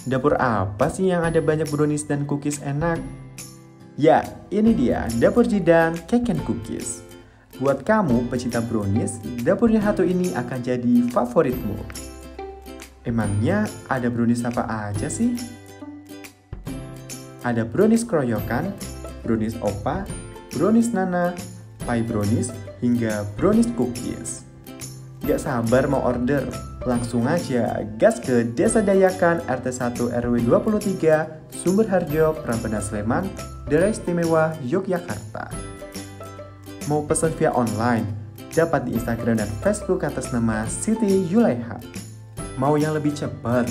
Dapur apa sih yang ada banyak brownies dan cookies enak? Ya, ini dia Dapur Jidan Cake and Cookies. Buat kamu pecinta brownies, dapur yang satu ini akan jadi favoritmu. Emangnya ada brownies apa aja sih? Ada brownies keroyokan, brownies opa, brownies nana, pie brownies, hingga brownies cookies. Gak sabar mau order? Langsung aja gas ke Desa Dayakan RT 1 RW 23 Sumberharjo, Prambanan Sleman, Daerah Istimewa Yogyakarta. Mau pesan via online? Dapat di Instagram dan Facebook atas nama Siti Yulaiha. Mau yang lebih cepat?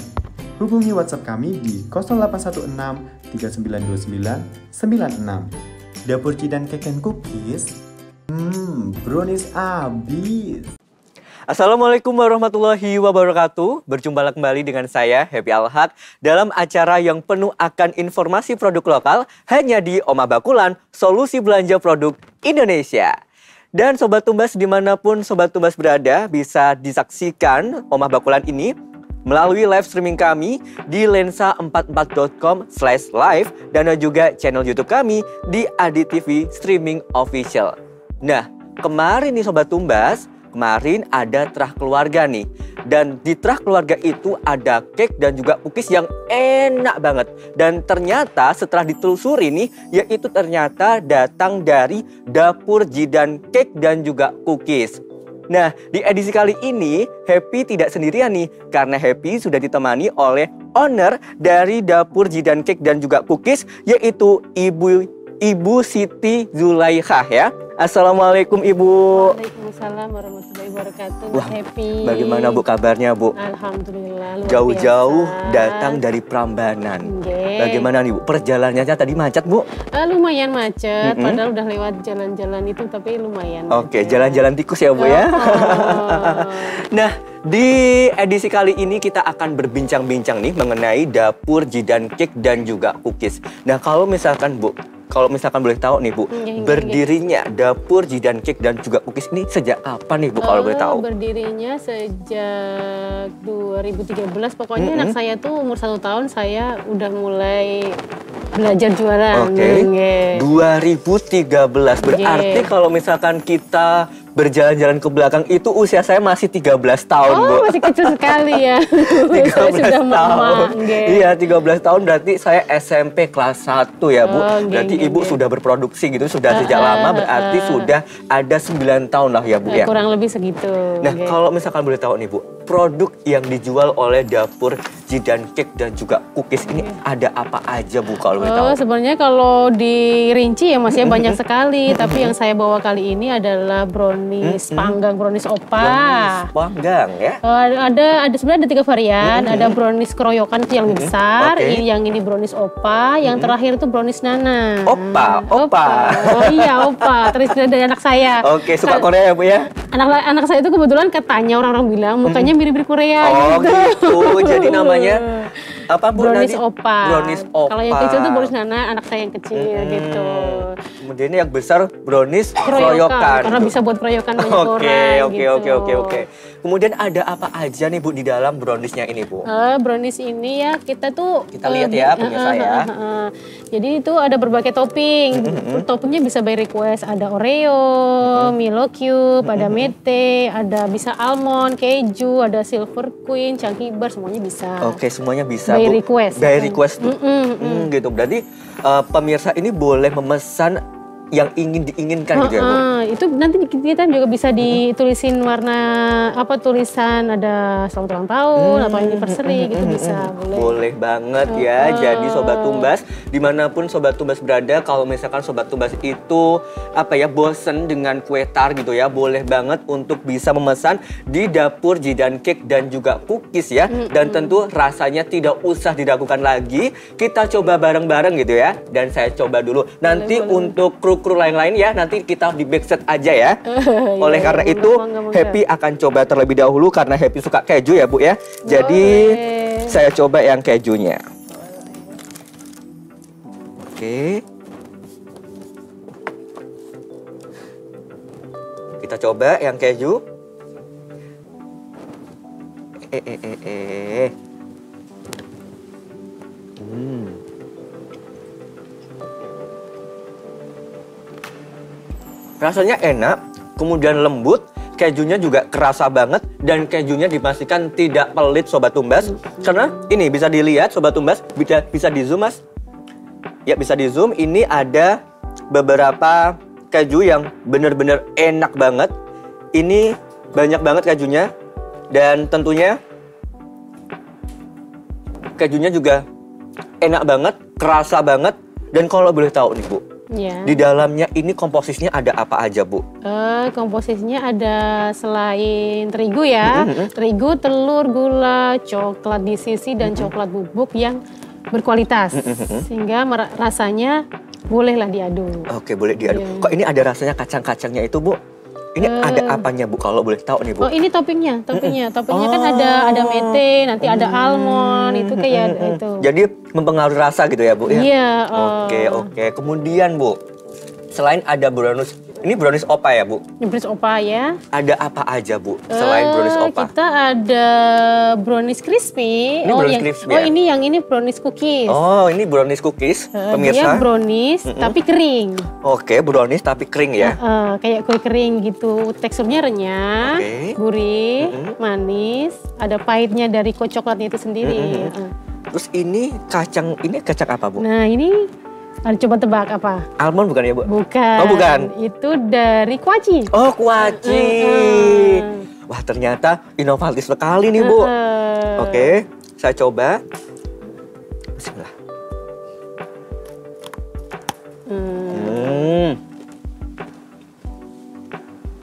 Hubungi WhatsApp kami di 0816 3929 96. Dapur Jidan Cake and Cookies. Brownies abis. Assalamualaikum warahmatullahi wabarakatuh. Berjumpa kembali dengan saya, Happy Alhaq, dalam acara yang penuh akan informasi produk lokal hanya di Omah Bakulan, solusi belanja produk Indonesia. Dan Sobat Tumbas dimanapun Sobat Tumbas berada bisa disaksikan Omah Bakulan ini melalui live streaming kami di lensa44.com/live dan juga channel YouTube kami di Adi TV Streaming Official. Nah, kemarin nih Sobat Tumbas, kemarin ada terah keluarga nih. Dan di terah keluarga itu ada cake dan juga cookies yang enak banget. Dan ternyata setelah ditelusuri nih, yaitu ternyata datang dari Dapur Jidan Cake dan juga Cookies. Nah, di edisi kali ini Happy tidak sendirian nih. Karena Happy sudah ditemani oleh owner dari Dapur Jidan Cake dan juga Cookies, yaitu Ibu Siti Zulaikha ya. Assalamualaikum Ibu. Waalaikumsalam warahmatullahi wabarakatuh. Wah, Happy. Bagaimana Bu kabarnya Bu? Alhamdulillah. Jauh-jauh datang dari Prambanan. Bagaimana nih Bu? Perjalanannya tadi macet Bu? Lumayan macet. Padahal udah lewat jalan-jalan itu tapi lumayan. Oke, jalan-jalan tikus ya Bu ya. Nah, di edisi kali ini kita akan berbincang-bincang nih mengenai Dapur Jidan Cake dan juga Cookies. Nah, kalau misalkan Bu, boleh tahu nih Bu, berdirinya Dapur Jidan Cake dan juga Cookies ini sejak kapan nih Bu kalau boleh tahu? Berdirinya sejak 2013. Pokoknya anak saya tuh umur 1 tahun saya udah mulai belajar jualan. Oke. 2013 berarti kalau misalkan kita berjalan-jalan ke belakang itu usia saya masih 13 tahun Bu. Masih kecil sekali ya. 13 sudah tahun. Iya, 13 tahun berarti saya SMP kelas 1 ya Bu. Berarti Ibu sudah berproduksi gitu sudah sejak lama, berarti sudah ada 9 tahun lah ya Bu ya. Kurang lebih segitu. Nah, kalau misalkan boleh tahu nih Bu, produk yang dijual oleh Dapur Jidan Cake dan juga Cookies ini ada apa aja Bu kalau boleh tahu? Sebenarnya kalau dirinci ya masih banyak sekali, tapi yang saya bawa kali ini adalah brownies panggang, brownies opa. Brownies panggang ya? Sebenarnya ada 3 varian. Ada brownies keroyokan itu yang lebih besar, yang ini brownies opa, yang terakhir itu brownies nana. Opa. Oh iya, opa. Terinspirasi dari anak saya. Oke, suka Korea ya Bu ya? Anak saya itu kebetulan katanya orang-orang bilang mukanya mirip-mirip Korea gitu. Jadi namanya apa Bu? Brownies opa. Brownies opa. Kalau yang kecil itu brownies nana, anak saya yang kecil gitu. Kemudian yang besar brownies keroyokan. Karena bisa buat keroyokan banyak orang gitu. Oke. Kemudian ada apa aja nih Bu di dalam browniesnya ini Bu? Brownies ini ya kita lihat ya pemirsa ya. Jadi itu ada berbagai topping. Toppingnya bisa by request. Ada Oreo, Milo Cube, ada mete, ada bisa almond, keju, ada silver queen, chunky bar, semuanya bisa. Oke, semuanya bisa by Bu. request. By request tuh. Gitu. Berarti pemirsa ini boleh memesan yang ingin diinginkan gitu ya Bu? Itu nanti kita juga bisa ditulisin warna tulisan ada selamat ulang tahun atau anniversary gitu bisa. Boleh banget ya. Jadi Sobat Tumbas dimanapun Sobat Tumbas berada, kalau misalkan Sobat Tumbas itu bosen dengan kue tar gitu ya, boleh banget untuk bisa memesan di Dapur Jidan Cake dan juga Cookies ya. Dan tentu rasanya tidak usah diragukan lagi, kita coba bareng-bareng gitu ya. Dan saya coba dulu. Nanti untuk kru lain-lain ya, nanti kita di backset aja ya. Oleh karena itu Happy akan coba terlebih dahulu karena Happy suka keju ya Bu ya. Jadi saya coba yang kejunya. Oke. Kita coba yang keju. Rasanya enak, kemudian lembut, kejunya juga kerasa banget, dan kejunya dipastikan tidak pelit Sobat Tumbas. Karena ini bisa dilihat Sobat Tumbas, bisa di zoom Mas. Ya bisa di zoom, ini ada beberapa keju yang benar-benar enak banget. Ini banyak banget kejunya, dan tentunya kejunya juga enak banget, kerasa banget. Dan kalau boleh tahu nih Bu, Ya. di dalamnya ini komposisinya ada apa aja Bu? Komposisinya ada selain terigu ya, terigu, telur, gula, coklat disisi dan coklat bubuk yang berkualitas, sehingga rasanya bolehlah diaduk. Oke, boleh diaduk. Iya. Kok ini ada rasanya kacang-kacangnya itu Bu? Ini ada apanya Bu kalau boleh tahu nih Bu? Oh ini toppingnya kan ada mete, nanti ada almond, itu kayak itu. Jadi mempengaruhi rasa gitu ya Bu ya? Iya. Oke. Kemudian Bu, selain ada brownies, ini brownies opa ya Bu? Brownies opa ya. Ada apa aja Bu selain brownies opa? Kita ada brownies crispy. Ini brownies crispy ya? ini yang ini brownies cookies. Oh, ini brownies cookies, Dia pemirsa. brownies tapi kering. Oke, brownies tapi kering ya. Kayak kue kering gitu. Teksturnya renyah, Oke. gurih, manis. Ada pahitnya dari kue coklatnya itu sendiri. Terus ini kacang apa Bu? Nah ini, coba tebak apa? Almond bukan ya Bu? Bukan. Oh bukan. Itu dari kuaci. Oh, kuaci. Wah, ternyata inovatif sekali nih Bu. Oke, saya coba. Bismillah.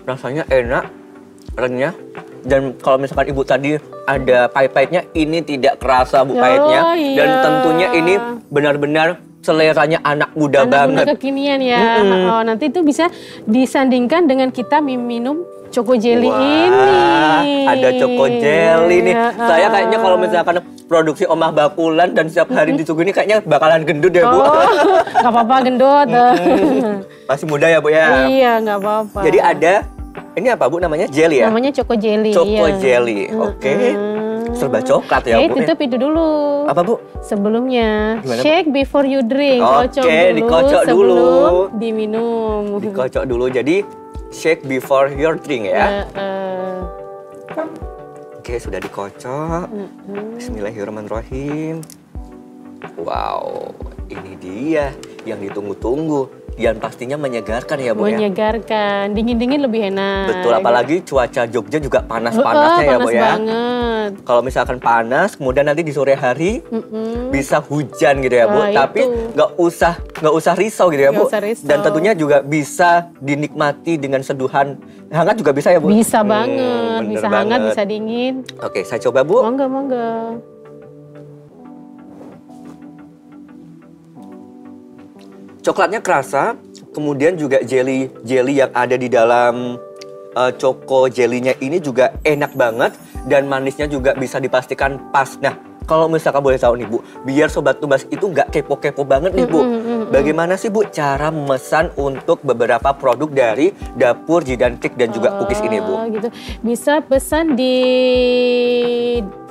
Rasanya enak, renyah. Dan kalau misalkan Ibu tadi ada pahit-pahitnya, ini tidak kerasa Bu pahitnya. iya. Dan tentunya ini benar-benar seleranya anak muda banget. Anak kekinian ya. Nanti itu bisa disandingkan dengan kita minum Choco Jelly ini. Ada Choco Jelly nih. Ya, Saya kayaknya kalau misalkan produksi omah bakulan dan setiap hari disuguhin ini kayaknya bakalan gendut ya Bu. Gak apa-apa gendut. Masih muda ya Bu ya. Iya, gak apa-apa. Jadi ada, ini apa Bu namanya? Jelly ya? Namanya Choco Jelly. Choco iya. Oke. Serba coklat ya Bu. Tutup itu dulu. Apa Bu? Sebelumnya, Gimana, Bu? shake before you drink. Oke, dikocok dulu. Sebelum diminum. Dikocok dulu, jadi shake before your drink ya. Oke, sudah dikocok. Bismillahirrahmanirrahim. Wow, ini dia yang ditunggu-tunggu. Dan pastinya menyegarkan ya Bu ya. Menyegarkan, dingin-dingin lebih enak. Betul, apalagi cuaca Jogja juga panas-panasnya ya Bu panas ya. banget. Kalau misalkan panas, kemudian nanti di sore hari bisa hujan gitu ya Bu. Nah, Tapi itu. nggak usah risau gitu ya Bu. Nggak usah risau. Dan tentunya juga bisa dinikmati dengan seduhan hangat juga bisa ya Bu. Bisa banget, bener bisa hangat, banget. bisa dingin. Oke, saya coba Bu. Monggo. Coklatnya kerasa, kemudian juga jelly yang ada di dalam Choco Jelly-nya ini juga enak banget, dan manisnya juga bisa dipastikan pas. Nah, kalau misalkan boleh tahu nih Bu, biar Sobat Tumbas itu nggak kepo-kepo banget nih Bu. Bagaimana sih Bu cara memesan untuk beberapa produk dari dapur Jidantik dan juga cookies ini Bu? Gitu. Bisa pesan di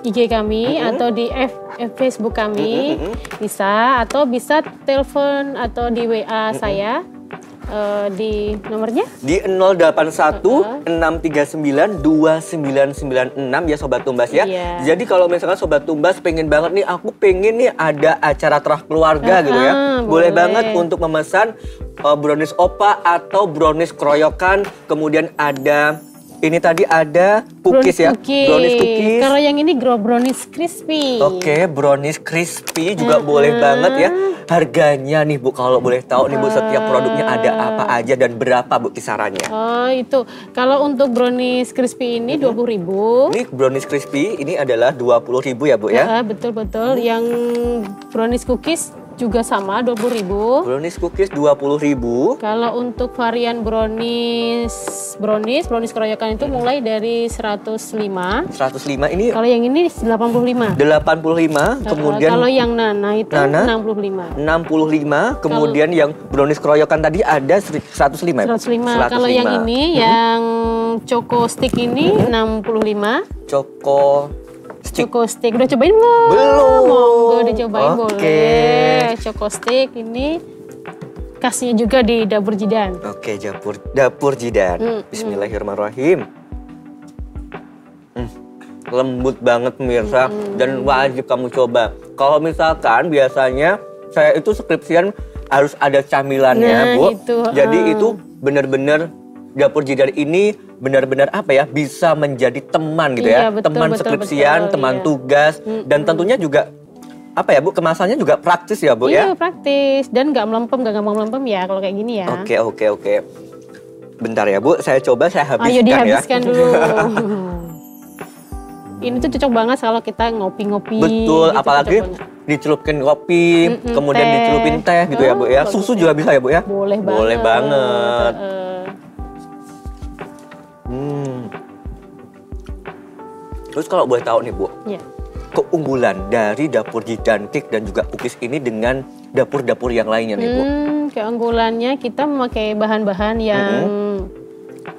IG kami atau di Facebook kami, bisa, atau bisa telepon atau di WA saya. Di nomornya? Di 081 639 2996 ya Sobat Tumbas ya. Iya. Jadi kalau misalkan Sobat Tumbas pengen banget nih, aku pengen nih ada acara terah keluarga gitu ya. Boleh banget untuk memesan brownies opa atau brownies keroyokan. Kemudian ada, ini tadi ada cookies ya. Brownies cookies. Kalau yang ini brownies crispy. Oke, brownies crispy juga boleh banget ya. Harganya nih Bu, kalau boleh tahu nih Bu, setiap produknya ada apa aja dan berapa Bu kisarannya? Oh itu, kalau untuk brownies crispy ini 20.000. Ini brownies crispy ini adalah 20.000 ya Bu ya? Betul. Yang brownies cookies juga sama 20.000. Brownies cookies 20.000. Kalau untuk varian brownies keroyokan itu mulai dari 105. 105 ini Kalau yang ini 85. 85, kemudian kalau yang Nana itu Nana? 65. 65, kemudian yang brownies keroyokan tadi ada 105. 105. Kalau yang ini yang Choco Stick ini 65. Choco Stick. Udah cobain belum? Belum. Monggo dicobain Oke. boleh. Choco Stick ini khasnya juga di dapur Jidan. Oke, dapur Jidan. Bismillahirrahmanirrahim. Lembut banget pemirsa dan wajib kamu coba. Kalau misalkan biasanya saya itu skripsian harus ada camilannya, Bu. Itu, Jadi itu benar-benar dapur Jidan ini benar-benar apa ya, bisa menjadi teman gitu ya. Betul, teman betul, skripsian, betul, teman iya. tugas dan tentunya juga apa ya, Bu, kemasannya juga praktis ya, Bu ya. Iya, praktis dan nggak melempem, nggak gampang melempem ya kalau kayak gini ya. Oke. Bentar ya, Bu, saya coba saya habiskan. Ayo dihabiskan ya. dulu. Ini tuh cocok banget kalau kita ngopi-ngopi. Betul, gitu, apalagi cocok banget. dicelupin kopi, kemudian teh. dicelupin teh gitu ya, Bu ya. Bagus Susu banget. juga bisa ya, Bu ya? Boleh banget. Boleh banget. Heeh. Terus kalau boleh tahu nih, Bu, Ya. keunggulan dari dapur Jidan Cake dan juga cookies ini dengan dapur-dapur yang lainnya nih, Bu. Keunggulannya kita memakai bahan-bahan yang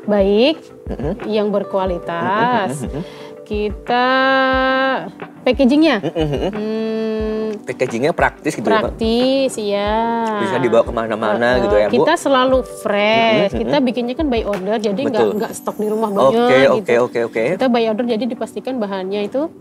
baik, yang berkualitas. Kita packagingnya Packagingnya praktis gitu ya, Pak? praktis, ya. Bisa dibawa kemana-mana gitu ya, Bu? Kita selalu fresh. Kita bikinnya kan by order, jadi Betul. nggak stok di rumah banyak gitu. Oke. Kita by order, jadi dipastikan bahannya itu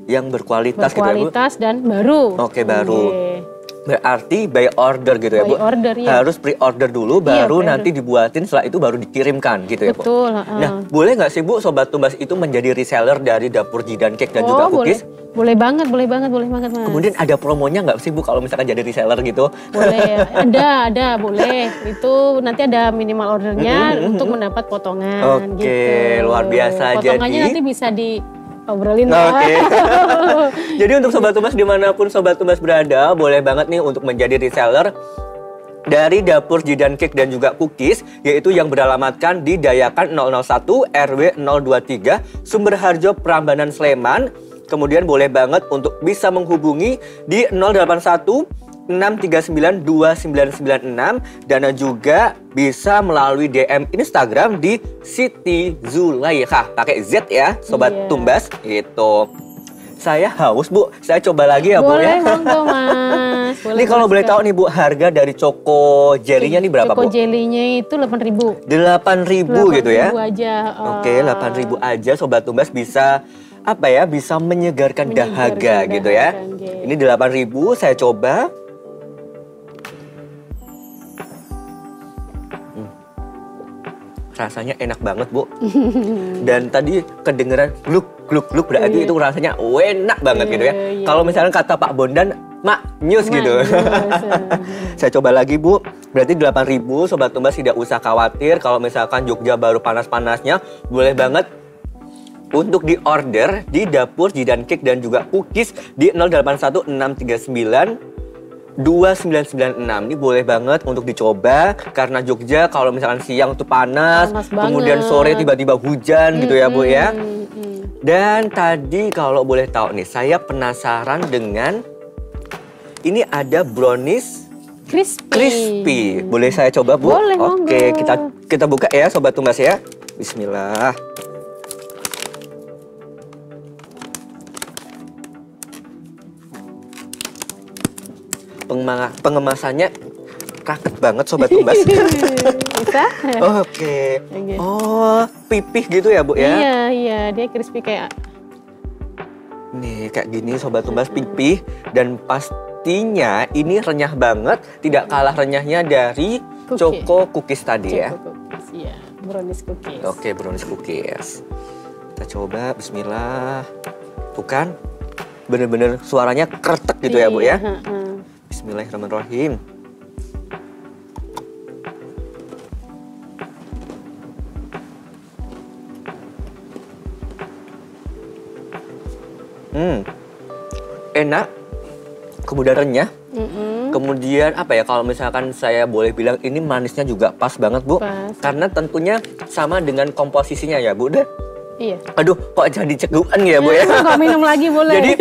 Yang berkualitas gitu ya, Bu? berkualitas dan baru. Oke, baru. Oke. Berarti by order gitu ya, Bu? By order, ya. Harus pre-order dulu, Iya, baru pre-order. nanti dibuatin, setelah itu baru dikirimkan gitu ya, Bu? Betul. Nah, boleh nggak sih, Bu, Sobat Tumbas itu menjadi reseller dari dapur Jidan Cake dan juga cookies? Boleh banget, Mas. Kemudian ada promonya nggak sih, Bu, kalau misalkan jadi reseller gitu? Boleh, ada, boleh. Itu nanti ada minimal ordernya untuk mendapat potongan. Oke, gitu. luar biasa. Potongannya Jadi- nanti bisa diobrolin. Oke. Jadi untuk Sobat Tumbas dimanapun Sobat Tumbas berada, boleh banget nih untuk menjadi reseller dari dapur Jidan Cake dan juga cookies, yaitu yang beralamatkan di Dayakan 001 RW 023 Sumberharjo Prambanan Sleman. Kemudian boleh banget untuk bisa menghubungi di 081 639 2996 dan juga bisa melalui DM Instagram di Siti Zulaikha pakai Z ya, Sobat Iya. Tumbas gitu. Saya haus, Bu. Saya coba lagi ya, Bu ya. Boleh, monggo, Mas. Ini kalau boleh tahu nih, Bu, harga dari Choco Jelly-nya nih berapa, Choco Bu? Jelly-nya itu 8.000. 8.000 gitu ya. 8.000 aja. Oke, 8.000 aja Sobat Tumbas bisa apa ya? Bisa menyegarkan dahaga Menyegarkan gitu ya. dahaga, oke. Ini 8.000 saya coba. Rasanya enak banget, Bu. Dan tadi kedengeran gluk berarti itu rasanya enak banget gitu ya. Iya. Kalau misalnya kata Pak Bondan, maknyus gitu. Maknyus. Saya coba lagi, Bu. Berarti 8.000 Sobat Tumbas tidak usah khawatir kalau misalkan Jogja baru panas-panasnya, boleh banget untuk di-order di dapur Jidan Cake dan juga cookies di 081 639 2996. Ini boleh banget untuk dicoba karena Jogja kalau misalkan siang tuh panas Panas kemudian banget. sore tiba-tiba hujan gitu ya, Bu ya. Dan tadi kalau boleh tahu nih, saya penasaran dengan ini ada brownies crispy. Boleh saya coba, Bu? Boleh, Oke, monggo. kita buka ya Sobat Tumbas ya. Bismillah. Pengemasannya raket banget Sobat Tumbas. Bisa? Oke. Oke. Oh, pipih gitu ya, Bu ya? Iya, dia crispy kayak Nih, kayak gini Sobat Tumbas, pipih. Dan pastinya ini renyah banget. Tidak kalah renyahnya dari Cookie. Choco Cookies tadi ya. Choco cookies. Iya, brownies cookies. Oke, brownies cookies. Kita coba, bismillah. Tuh kan, bener-bener suaranya kretek gitu ya, Bu ya? Iya, heeh. Bismillahirrahmanirrahim. Enak, kemudian renyah, kemudian apa ya, kalau misalkan saya boleh bilang ini manisnya juga pas banget, Bu. Pas. Karena tentunya sama dengan komposisinya ya, Bu. Deh. Iya. Aduh, kok jadi cegukan ya, Bu ya? Kalau minum lagi boleh. Jadi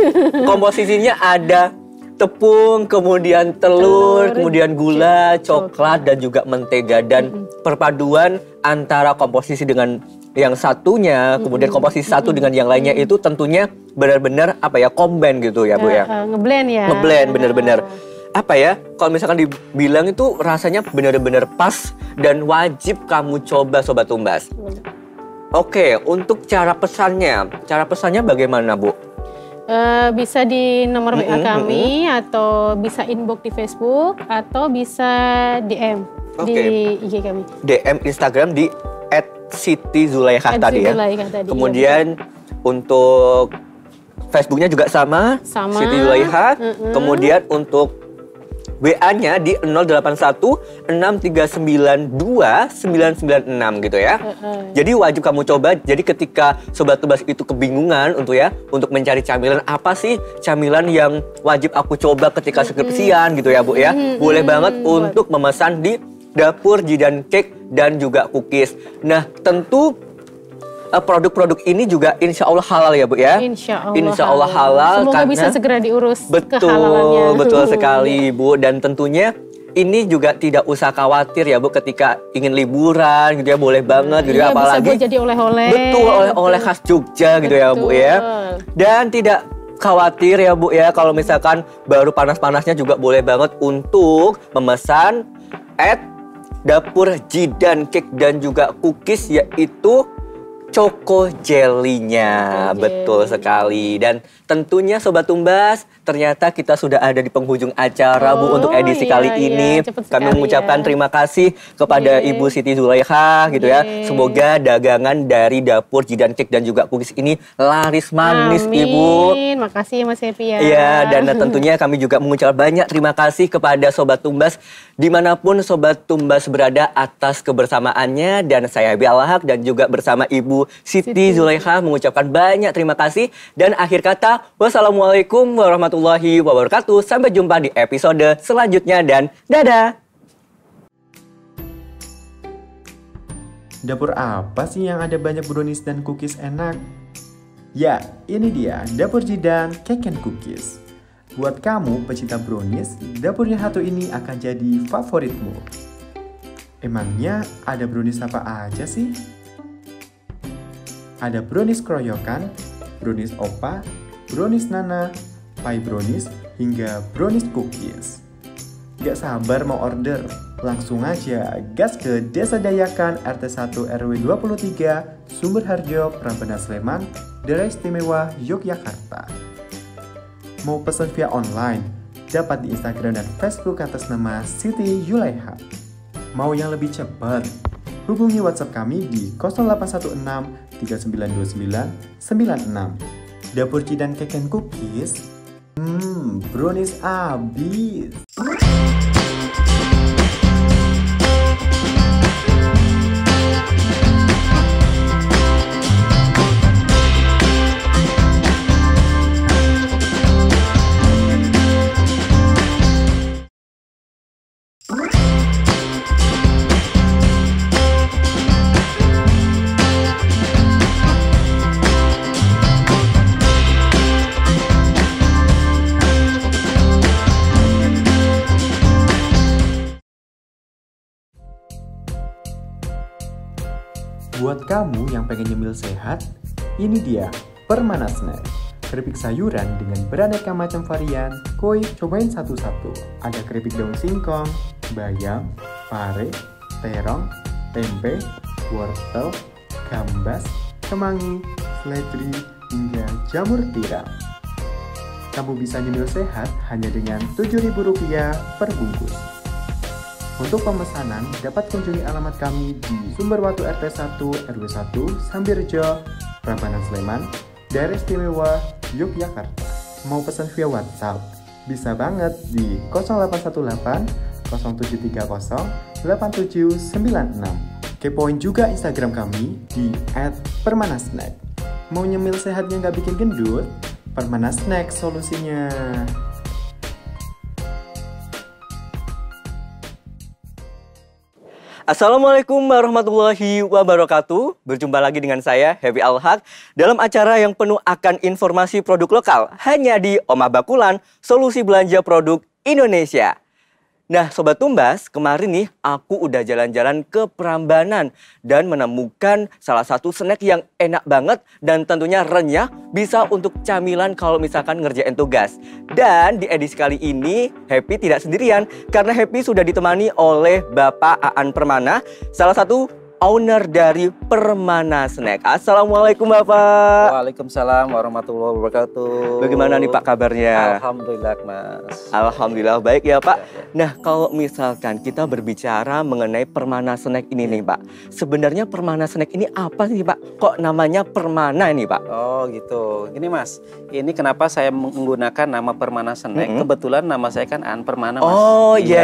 komposisinya ada tepung, kemudian telur, kemudian gula, coklat, dan juga mentega. Dan perpaduan antara komposisi dengan yang satunya, kemudian komposisi satu dengan yang lainnya itu tentunya benar-benar apa ya, combine gitu ya, Bu ya. Ngeblend ya. Ngeblend bener-bener. apa ya, kalau misalkan dibilang itu rasanya benar-benar pas dan wajib kamu coba Sobat Tumbas. Oke, untuk cara pesannya bagaimana Bu? Bisa di nomor WA kami atau bisa inbox di Facebook atau bisa DM di IG kami. DM Instagram di @sitizulaikha tadi ya. Kemudian untuk Facebooknya juga sama. Siti Zulaikha. Kemudian untuk WA-nya di 081-6392-996 gitu ya. Jadi wajib kamu coba. Jadi ketika Sobat Tumbas itu kebingungan untuk mencari camilan apa sih camilan yang wajib aku coba ketika skripsian gitu ya Bu ya. Boleh banget untuk memesan di Dapur Jidan Cake dan juga Cookies. Nah tentu produk-produk ini juga insya Allah halal ya Bu ya. Insya Allah halal. Semoga karena bisa segera diurus Betul kehalalannya. sekali Bu. Dan tentunya ini juga tidak usah khawatir ya Bu ketika ingin liburan gitu ya, boleh banget gitu ya. Apalagi bisa buat jadi oleh-oleh. Betul, oleh-oleh khas Jogja gitu ya Bu ya. Dan tidak khawatir ya Bu ya kalau misalkan baru panas-panasnya juga boleh banget untuk memesan Dapur Jidan Cake dan juga Cookies, yaitu Choco Jelly-nya. Betul sekali. Dan tentunya Sobat Tumbas, ternyata kita sudah ada di penghujung acara Bu untuk edisi kali ini. Kami mengucapkan terima kasih kepada Ibu Siti Zulaikha gitu ya. Semoga dagangan dari Dapur Jidan Cake dan juga Cookies ini laris manis Ibu. Makasih ya Mas Happy ya. Iya, dan tentunya kami juga mengucapkan banyak terima kasih kepada Sobat Tumbas dimanapun Sobat Tumbas berada atas kebersamaannya. Dan saya Happy Al-Haq dan juga bersama Ibu Siti Zulaikha mengucapkan banyak terima kasih. Dan akhir kata, wassalamualaikum warahmatullahi wabarakatuh. Sampai jumpa di episode selanjutnya dan dadah. Dapur apa sih yang ada banyak brownies dan cookies enak? Ya, ini dia Dapur Jidan Cake and Cookies. Buat kamu pecinta brownies, dapur yang satu ini akan jadi favoritmu. Emangnya ada brownies apa aja sih? Ada brownies keroyokan, brownies opa, brownies nana, pie brownies, hingga brownies cookies. Gak sabar mau order? Langsung aja gas ke Desa Dayakan RT 1 RW 23 Sumberharjo, Prambanan Sleman, Daerah Istimewa Yogyakarta. Mau pesan via online? Dapat di Instagram dan Facebook atas nama Siti Zulaikha. Mau yang lebih cepat? Hubungi WhatsApp kami di 0816 3929 96. Dapur Jidan Cake and Cookies. Brownies abis. Buat kamu yang pengen nyemil sehat, ini dia Permana Snack. Keripik sayuran dengan beraneka macam varian. Koi, cobain satu-satu. Ada keripik daun singkong, bayam, pare, terong, tempe, wortel, gambas, kemangi, seledri, hingga jamur tiram. Kamu bisa nyemil sehat hanya dengan Rp7.000 per bungkus. Untuk pemesanan, dapat kunjungi alamat kami di Sumberwatu RT 1 RW 1 Sambirjo, Prambanan Sleman, Daerah Istimewa Yogyakarta. Mau pesan via WhatsApp? Bisa banget di 0818 0730 8796. Kepoin juga Instagram kami di @permanasnack. Mau nyemil sehatnya nggak bikin gendut? Permana Snack solusinya. Assalamualaikum warahmatullahi wabarakatuh. Berjumpa lagi dengan saya, Happy Al-Haq, dalam acara yang penuh akan informasi produk lokal hanya di Oma Bakulan, solusi belanja produk Indonesia. Nah, Sobat Tumbas, kemarin nih aku udah jalan-jalan ke Prambanan dan menemukan salah satu snack yang enak banget dan tentunya renyah, bisa untuk camilan kalau misalkan ngerjain tugas. Dan di edisi kali ini, Happy tidak sendirian karena Happy sudah ditemani oleh Bapak Aan Permana, salah satu owner dari Permana Snack. Assalamualaikum Bapak. Waalaikumsalam warahmatullahi wabarakatuh. Bagaimana nih Pak kabarnya? Alhamdulillah Mas. Alhamdulillah baik ya Pak. Ya, ya. Nah, kalau misalkan kita berbicara mengenai Permana Snack ini nih Pak, sebenarnya Permana Snack ini apa sih Pak? Kok namanya Permana ini Pak? Oh gitu. Ini Mas, ini kenapa saya menggunakan nama Permana Snack? Kebetulan nama saya kan Aan Permana Mas. Oh iya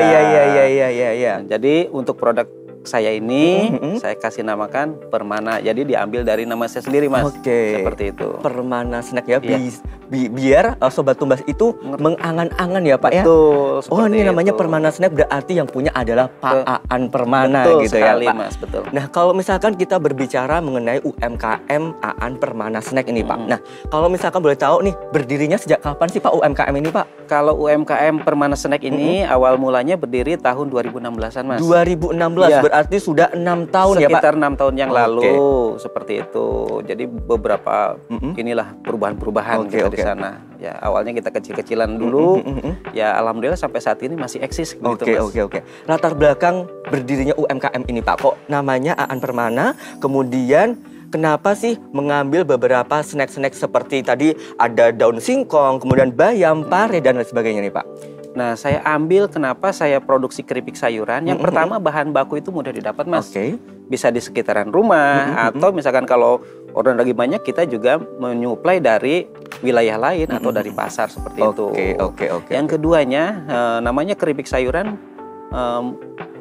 iya. Jadi untuk produk saya ini saya kasih namakan Permana. Jadi diambil dari nama saya sendiri Mas. Oke. Seperti itu. Permana Snack ya. Iya. Biar Sobat Tumbas itu mengangan-angan ya Pak ya. Betul. Oh ini namanya itu. Permana Snack, berarti yang punya adalah Pak Aan Permana Betul gitu sekali, ya Pak. Mas, betul. Nah kalau misalkan kita berbicara mengenai UMKM Aan Permana Snack ini Pak. Nah kalau misalkan boleh tahu nih, berdirinya sejak kapan sih Pak UMKM ini Pak? Kalau UMKM Permana Snack ini awal mulanya berdiri tahun 2016-an Mas. 2016 Iya. berarti sudah 6 tahun ya Pak? Sekitar 6 tahun yang Oke. lalu seperti itu. Jadi beberapa inilah perubahan-perubahan kita di sana. Ya awalnya kita kecil-kecilan dulu. Ya alhamdulillah sampai saat ini masih eksis gitu Mas. Oke. Latar belakang berdirinya UMKM ini Pak, kok namanya Aan Permana, kemudian kenapa sih mengambil beberapa snack-snack seperti tadi ada daun singkong, kemudian bayam, pare, dan lain sebagainya nih Pak? Nah saya ambil kenapa saya produksi keripik sayuran. Yang pertama bahan baku itu mudah didapat Mas. Oke. Bisa di sekitaran rumah atau misalkan kalau orderan lagi banyak kita juga menyuplai dari wilayah lain atau dari pasar seperti itu. Oke. Yang keduanya namanya keripik sayuran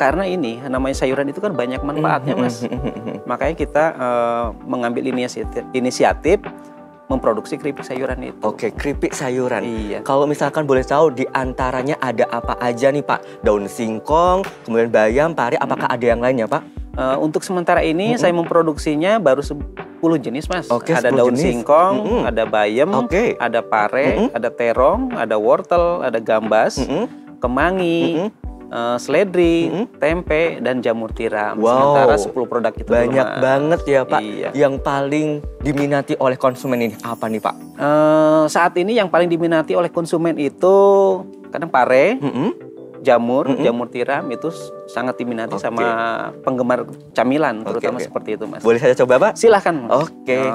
karena ini namanya sayuran itu kan banyak manfaatnya Mas. Makanya kita mengambil inisiatif memproduksi keripik sayuran itu. Oke, keripik sayuran. Iya. Kalau misalkan boleh tahu di antaranya ada apa aja nih Pak? Daun singkong, kemudian bayam, pare, apakah ada yang lainnya Pak? Untuk sementara ini saya memproduksinya baru 10 jenis Mas. Oke, Ada 10 daun jenis. singkong, ada bayam, Oke. ada pare, ada terong, ada wortel, ada gambas, kemangi, seledri, tempe, dan jamur tiram. Wow. Sementara 10 produk itu dulu, Banyak Mas. banget ya Pak. Iya. Yang paling diminati oleh konsumen ini apa nih Pak? Saat ini yang paling diminati oleh konsumen itu kadang pare, jamur tiram itu sangat diminati sama penggemar camilan, terutama seperti itu Mas. Boleh saya coba Pak? Silahkan Mas. Oke.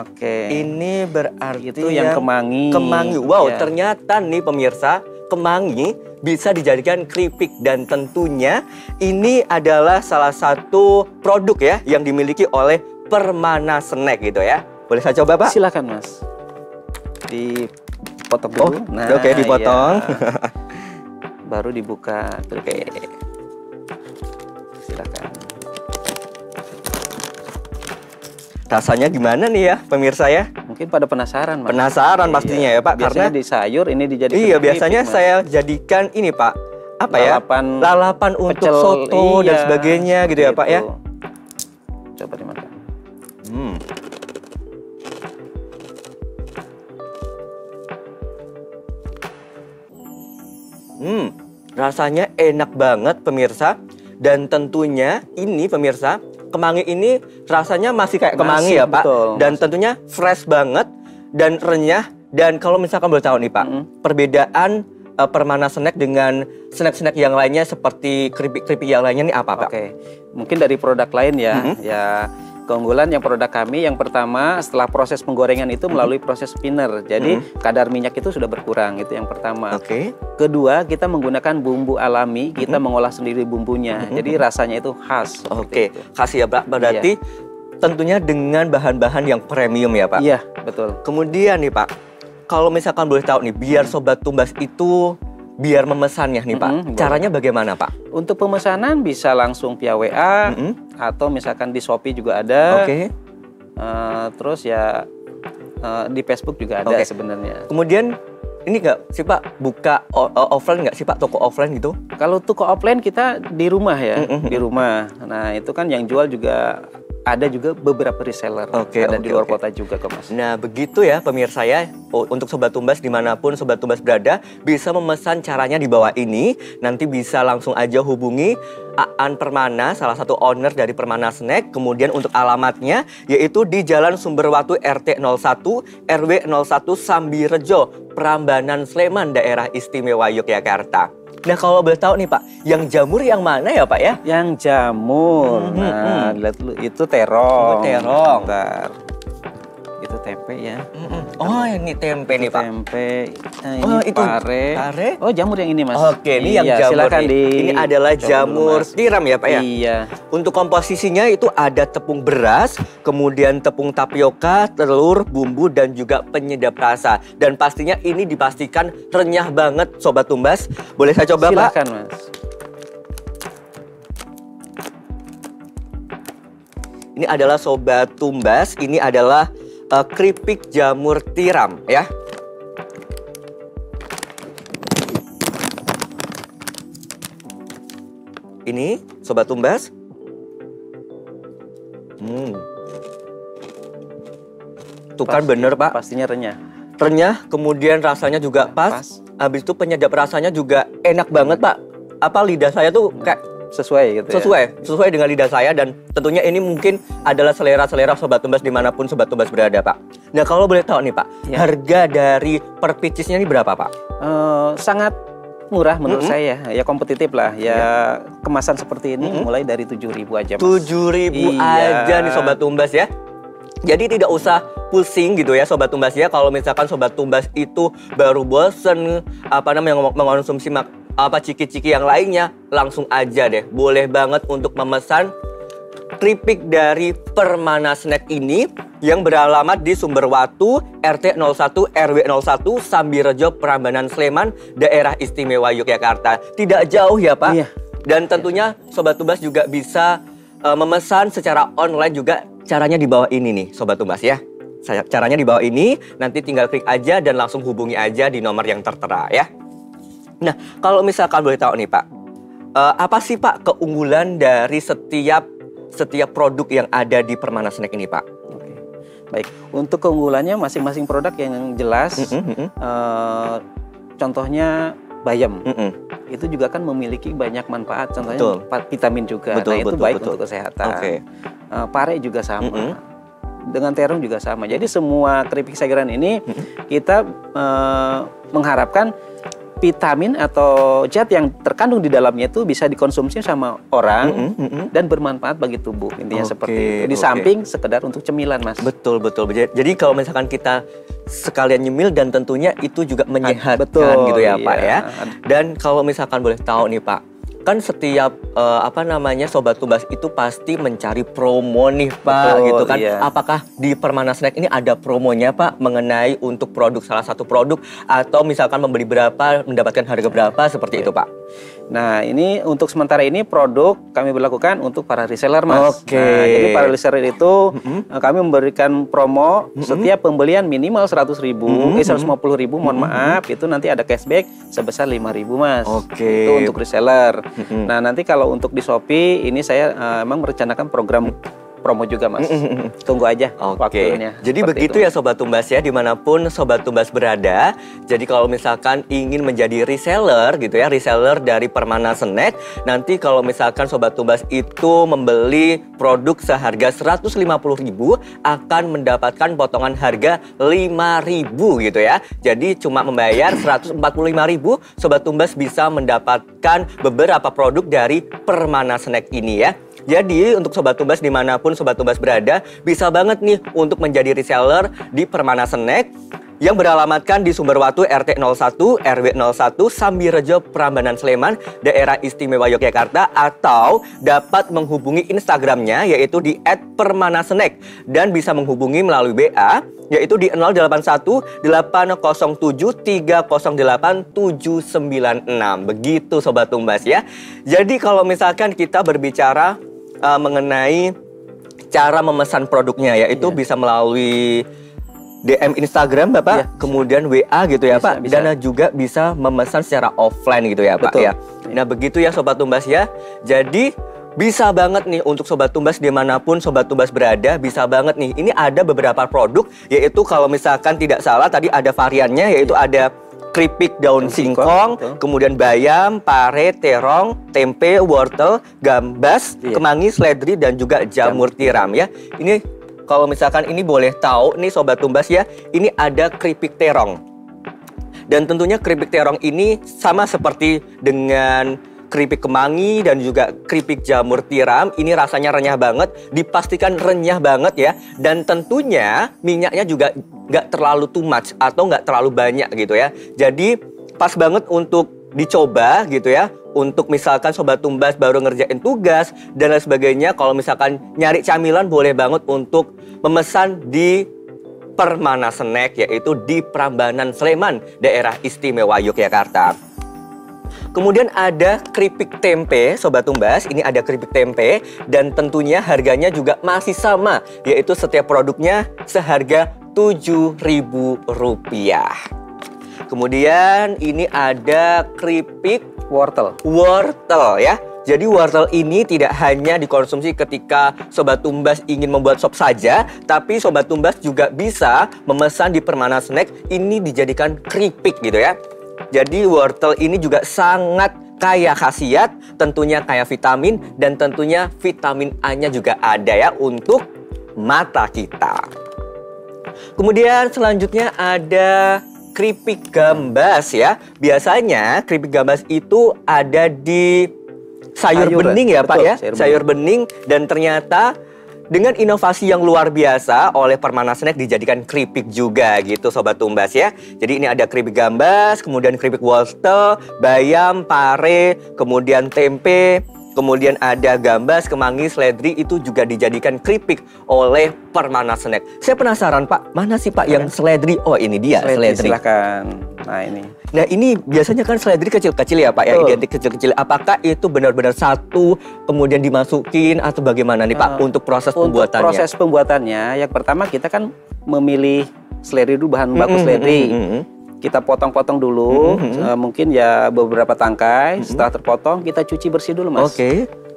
Ini berarti Itu yang kemangi. Kemangi. Wow, Iya. ternyata nih pemirsa, kemangi bisa dijadikan keripik dan tentunya ini adalah salah satu produk ya yang dimiliki oleh Permana Snack gitu ya. Boleh saya coba Pak? Silakan Mas. Dipotong dulu. Oke, dipotong. iya. Baru dibuka. Oke. Silakan. Rasanya gimana nih ya pemirsa ya? Mungkin pada penasaran Mas. Penasaran pastinya ya Pak, Biasanya karena di sayur ini dijadikan iya keripik, biasanya Mas. saya jadikan ini Pak, apa lalapan untuk pecel, soto dan iya, sebagainya gitu ya seperti Pak ya. itu. Coba dimakan. Rasanya enak banget pemirsa. Dan tentunya ini pemirsa, kemangi ini rasanya masih kayak kemangi Masih, ya Pak. betul, Dan tentunya fresh banget dan renyah. Dan kalau misalkan boleh tahu nih Pak, perbedaan Permana Snack dengan snack-snack yang lainnya seperti keripik-keripik yang lainnya nih apa Pak? Oke, mungkin dari produk lain ya. Ya keunggulan yang produk kami yang pertama setelah proses penggorengan itu melalui proses spinner. Jadi kadar minyak itu sudah berkurang, itu yang pertama. Oke. Kedua, kita menggunakan bumbu alami, kita mengolah sendiri bumbunya. Jadi rasanya itu khas. Oke, khas ya Pak. Berarti tentunya dengan bahan-bahan yang premium ya Pak. Iya, betul. Kemudian nih Pak, kalau misalkan boleh tahu nih, biar Sobat Tumbas itu biar memesannya nih Pak, caranya bagaimana Pak? Untuk pemesanan bisa langsung via WA atau misalkan di Shopee juga ada. Oke. Terus ya di Facebook juga ada sebenarnya. Kemudian ini nggak sih Pak buka offline nggak sih Pak, toko offline gitu? Kalau toko offline kita di rumah ya, di rumah. Nah itu kan yang jual juga ada juga beberapa reseller. Ada di luar kota juga kok Mas. Nah begitu ya pemirsa ya, untuk Sobat Tumbas dimanapun Sobat Tumbas berada bisa memesan caranya di bawah ini. Nanti bisa langsung aja hubungi Aan Permana, salah satu owner dari Permana Snack. Kemudian untuk alamatnya yaitu di Jalan Sumberwatu RT 01 RW 01 Sambirejo, Prambanan Sleman, Daerah Istimewa Yogyakarta. Nah kalau boleh tahu nih Pak, yang jamur yang mana ya Pak ya? Yang jamur, nah lihat dulu itu terong. Terong. Bentar. Itu tempe ya. Oh ini tempe nih Pak. Tempe, nah, ini itu pare. Oh jamur yang ini Mas. Oke, ini yang jamur silakan nih. Ini adalah jamur tiram ya Pak ya? Iya. Untuk komposisinya itu ada tepung beras, kemudian tepung tapioka, telur, bumbu, dan juga penyedap rasa. Dan pastinya ini dipastikan renyah banget Sobat Tumbas. Boleh saya coba Pak? Silakan Mas. Ini adalah Sobat Tumbas, ini adalah keripik jamur tiram ya. Ini Sobat Tumbas. Tuh kan bener Pak. Pastinya renyah. Renyah, kemudian rasanya juga pas. Habis itu penyedap rasanya juga enak banget Pak. Apa lidah saya tuh kayak sesuai gitu sesuai dengan lidah saya, dan tentunya ini mungkin adalah selera Sobat Tumbas dimanapun Sobat Tumbas berada Pak. Nah kalau boleh tahu nih Pak, harga dari per picisnya ini berapa Pak? Sangat murah menurut saya, ya kompetitif lah ya. Kemasan seperti ini mulai dari 7.000 aja Mas. 7.000 aja nih Sobat Tumbas ya. Jadi tidak usah pusing gitu ya Sobat Tumbas ya. Kalau misalkan Sobat Tumbas itu baru bosen mengonsumsi ciki-ciki yang lainnya, langsung aja deh. Boleh banget untuk memesan keripik dari Permana Snack ini yang beralamat di Sumberwatu RT 01 RW 01 Sambirejo, Prambanan Sleman, Daerah Istimewa Yogyakarta. Tidak jauh ya Pak. Dan tentunya Sobat Tumbas juga bisa memesan secara online juga. Caranya di bawah ini nih Sobat Tumbas ya. Caranya di bawah ini, nanti tinggal klik aja dan langsung hubungi aja di nomor yang tertera ya. Nah, kalau misalkan boleh tahu nih Pak, apa sih Pak keunggulan dari setiap produk yang ada di Permana Snack ini Pak? Oke. Baik, untuk keunggulannya masing-masing produk yang jelas, contohnya bayam, itu juga kan memiliki banyak manfaat, contohnya vitamin juga, itu baik untuk kesehatan. Pare juga sama. Dengan terong juga sama. Jadi semua keripik sayuran ini kita mengharapkan vitamin atau zat yang terkandung di dalamnya itu bisa dikonsumsi sama orang dan bermanfaat bagi tubuh. Intinya seperti itu. Di samping sekedar untuk cemilan Mas. Betul. Jadi kalau misalkan kita sekalian nyemil dan tentunya itu juga menyehatkan gitu ya Pak ya. Dan kalau misalkan boleh tahu nih Pak, kan setiap Sobat Tumbas itu pasti mencari promo nih Pak, gitu kan. Apakah di Permana Snack ini ada promonya Pak mengenai untuk produk, salah satu produk, atau misalkan membeli berapa mendapatkan harga berapa seperti itu Pak? Nah ini untuk sementara ini produk kami berlakukan untuk para reseller Mas. Nah, jadi para reseller itu kami memberikan promo setiap pembelian minimal 150.000 mohon maaf, itu nanti ada cashback sebesar 5.000 Mas. Itu untuk reseller. Nah nanti kalau untuk di Shopee ini saya memang merencanakan program promo juga Mas. Tunggu aja waktunya. Jadi begitu ya Sobat Tumbas ya, dimanapun Sobat Tumbas berada. Jadi kalau misalkan ingin menjadi reseller gitu ya, reseller dari Permana Snack, nanti kalau misalkan Sobat Tumbas itu membeli produk seharga 150.000 akan mendapatkan potongan harga 5.000 gitu ya. Jadi cuma membayar 145.000, Sobat Tumbas bisa mendapatkan beberapa produk dari Permana Snack ini ya. Jadi untuk Sobat Tumbas dimanapun Sobat Tumbas berada, bisa banget nih untuk menjadi reseller di Permana Snack yang beralamatkan di Sumberwatu RT 01 RW 01 Sambirejo, Prambanan Sleman, Daerah Istimewa Yogyakarta, atau dapat menghubungi Instagramnya yaitu di @permanasnack, dan bisa menghubungi melalui BA yaitu di 081 807 308 796. Begitu Sobat Tumbas ya. Jadi kalau misalkan kita berbicara mengenai cara memesan produknya, yaitu bisa melalui DM Instagram Bapak, kemudian WA gitu ya Pak, dan juga bisa memesan secara offline gitu ya Pak ya. Nah begitu ya Sobat Tumbas ya. Jadi Bisa banget nih untuk Sobat Tumbas dimanapun Sobat Tumbas berada, bisa banget nih. Ini ada beberapa produk, yaitu kalau misalkan tidak salah tadi ada variannya, yaitu ada keripik daun singkong, kemudian bayam, pare, terong, tempe, wortel, gambas, kemangi, seledri, dan juga jamur tiram ya. Ini kalau misalkan ini boleh tahu nih Sobat Tumbas ya, ini ada keripik terong. Dan tentunya keripik terong ini sama seperti dengan keripik kemangi dan juga keripik jamur tiram. Ini rasanya renyah banget, dipastikan renyah banget ya. Dan tentunya minyaknya juga nggak terlalu too much atau nggak terlalu banyak gitu ya. Jadi pas banget untuk dicoba gitu ya. Untuk misalkan Sobat Tumbas baru ngerjain tugas dan lain sebagainya. Kalau misalkan nyari camilan boleh banget untuk memesan di Permana Snack, yaitu di Prambanan, Sleman, daerah istimewa Yogyakarta. Kemudian ada keripik tempe, Sobat Tumbas. Ini ada keripik tempe dan tentunya harganya juga masih sama, yaitu setiap produknya seharga Rp7.000. Kemudian ini ada keripik wortel ya. Jadi wortel ini tidak hanya dikonsumsi ketika Sobat Tumbas ingin membuat sop saja, tapi Sobat Tumbas juga bisa memesan di Permana Snack, ini dijadikan keripik gitu ya. Jadi wortel ini juga sangat kaya khasiat, tentunya kaya vitamin, dan tentunya vitamin A-nya juga ada ya untuk mata kita. Kemudian selanjutnya ada keripik gambas ya. Biasanya keripik gambas itu ada di sayur bening ya Pak ya, sayur bening, dan ternyata dengan inovasi yang luar biasa oleh Permana Snack dijadikan keripik juga gitu Sobat Tumbas ya. Jadi ini ada keripik gambas, kemudian keripik wortel, bayam, pare, kemudian tempe, kemudian ada gambas, kemangi, seledri, itu juga dijadikan keripik oleh Permana Snack. Saya penasaran Pak, mana sih Pak yang seledri? Oh ini dia seledri. Silakan. Nah ini. Nah ini biasanya kan seledri kecil-kecil ya Pak ya, identik kecil-kecil. Apakah itu benar-benar satu kemudian dimasukin atau bagaimana nih Pak untuk proses pembuatannya? Proses pembuatannya, yang pertama kita kan memilih seledri dulu, bahan baku seledri. Kita potong-potong dulu, mungkin ya beberapa tangkai. Setelah terpotong kita cuci bersih dulu Mas.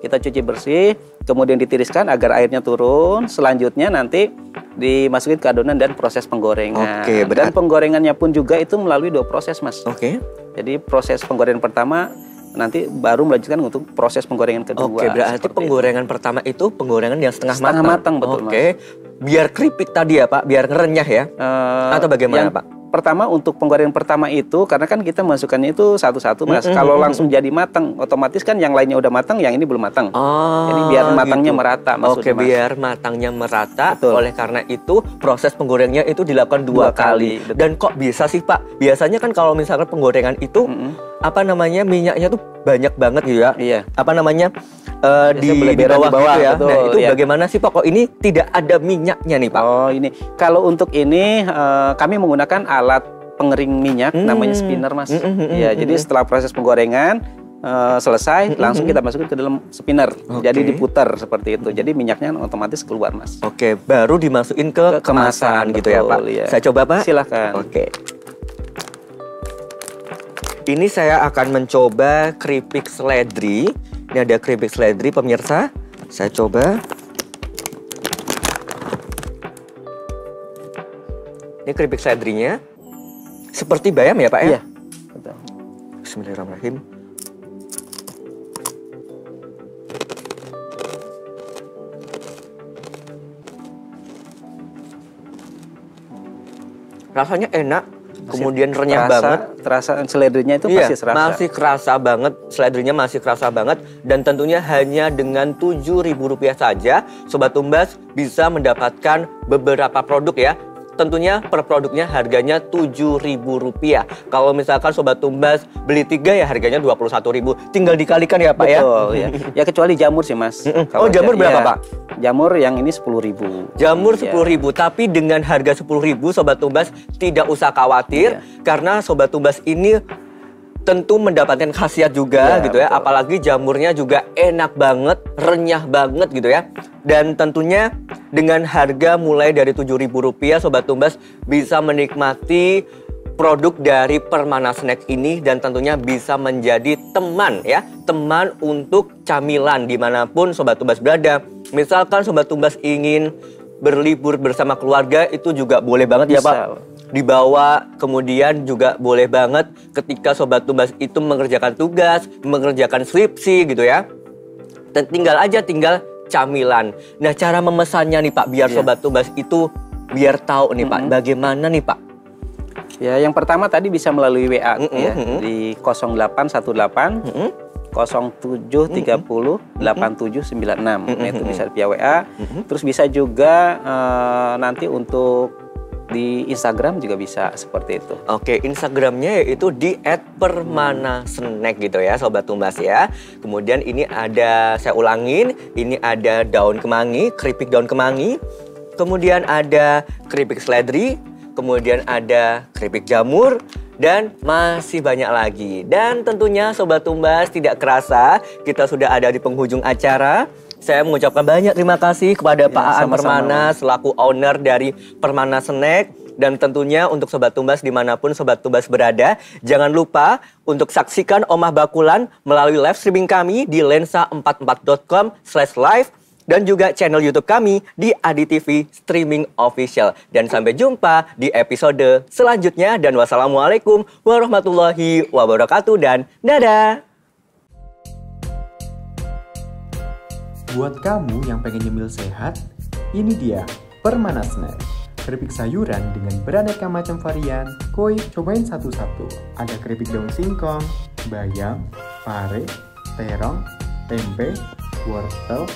Kita cuci bersih, kemudian ditiriskan agar airnya turun. Selanjutnya nanti dimasukin ke adonan dan proses penggorengan. Dan penggorengannya pun juga itu melalui 2 proses Mas. Jadi proses penggorengan pertama nanti baru melanjutkan untuk proses penggorengan kedua. Berarti penggorengan pertama itu penggorengan yang setengah matang. Betul Mas. Biar keripik tadi ya Pak, biar renyah ya? Atau bagaimana Pak? Pertama untuk penggorengan pertama itu, karena kan kita masukkannya itu satu-satu Mas. Kalau langsung jadi matang, otomatis kan yang lainnya udah matang, yang ini belum matang. Jadi biar matangnya merata maksudnya Mas. Biar matangnya merata. Oleh karena itu proses penggorengannya itu dilakukan 2 kali. Dan kok bisa sih Pak? Biasanya kan kalau misalkan penggorengan itu apa namanya, minyaknya tuh banyak banget gitu ya. Apa namanya? Di bawah gitu ya. Nah itu bagaimana sih Pak? Kok ini tidak ada minyaknya nih Pak? Ini kalau untuk ini kami menggunakan alat pengering minyak namanya spinner Mas. Jadi setelah proses penggorengan selesai, langsung kita masukin ke dalam spinner. Jadi diputar seperti itu. Jadi minyaknya otomatis keluar Mas. Baru dimasukin ke kemasan gitu ya Pak. Saya coba Pak. Silahkan. Ini saya akan mencoba keripik seledri. Ini ada keripik seledri pemirsa. Saya coba. Ini keripik seledrinya. Seperti bayam ya Pak ya? Iya. Bismillahirrahmanirrahim. Rasanya enak. Kemudian renyah banget. Terasa seledrinya itu pasti serasa. Masih kerasa banget, seledrinya masih kerasa banget. Dan tentunya hanya dengan Rp7.000 saja, Sobat Tumbas bisa mendapatkan beberapa produk ya. Tentunya per produknya harganya Rp7.000. Kalau misalkan Sobat Tumbas beli 3 ya harganya Rp21.000. Tinggal dikalikan ya Pak ya? Betul ya. Ya kecuali jamur sih Mas. Jamur berapa Pak? Jamur yang ini 10.000. Jamur 10.000, tapi dengan harga 10.000 Sobat Tumbas tidak usah khawatir karena Sobat Tumbas ini tentu mendapatkan khasiat juga gitu ya. Apalagi jamurnya juga enak banget, renyah banget gitu ya. Dan tentunya dengan harga mulai dari Rp7.000 Sobat Tumbas bisa menikmati produk dari Permana Snack ini dan tentunya bisa menjadi teman ya, teman untuk camilan dimanapun Sobat Tumbas berada. Misalkan Sobat Tumbas ingin berlibur bersama keluarga itu juga boleh banget ya Pak. Dibawa, kemudian juga boleh banget ketika Sobat Tumbas itu mengerjakan tugas, mengerjakan skripsi gitu ya. Dan tinggal camilan. Nah, cara memesannya nih Pak, biar Sobat Tumbas itu biar tahu nih Pak, bagaimana nih Pak? Ya, yang pertama tadi bisa melalui WA ya, di 0818 0730 8796. Nah, itu bisa via WA. Terus bisa juga nanti untuk di Instagram juga bisa seperti itu. Oke, Instagramnya yaitu di @permanasnack gitu ya Sobat Tumbas ya. Kemudian ini ada, saya ulangin, ini ada daun kemangi, keripik daun kemangi. Kemudian ada keripik seledri, kemudian ada keripik jamur, dan masih banyak lagi. Dan tentunya Sobat Tumbas tidak kerasa kita sudah ada di penghujung acara. Saya mengucapkan banyak terima kasih kepada Pak Aan Permana selaku owner dari Permana Snack. Dan tentunya untuk Sobat Tumbas dimanapun Sobat Tumbas berada, jangan lupa untuk saksikan Omah Bakulan melalui live streaming kami di lensa44.com/live dan juga channel YouTube kami di AdiTV Streaming Official. Dan sampai jumpa di episode selanjutnya dan wassalamualaikum warahmatullahi wabarakatuh dan dadah. Buat kamu yang pengen nyemil sehat, ini dia Permana Snack. Keripik sayuran dengan beraneka macam varian. Koi, cobain satu-satu. Ada keripik daun singkong, bayam, pare, terong, tempe, wortel,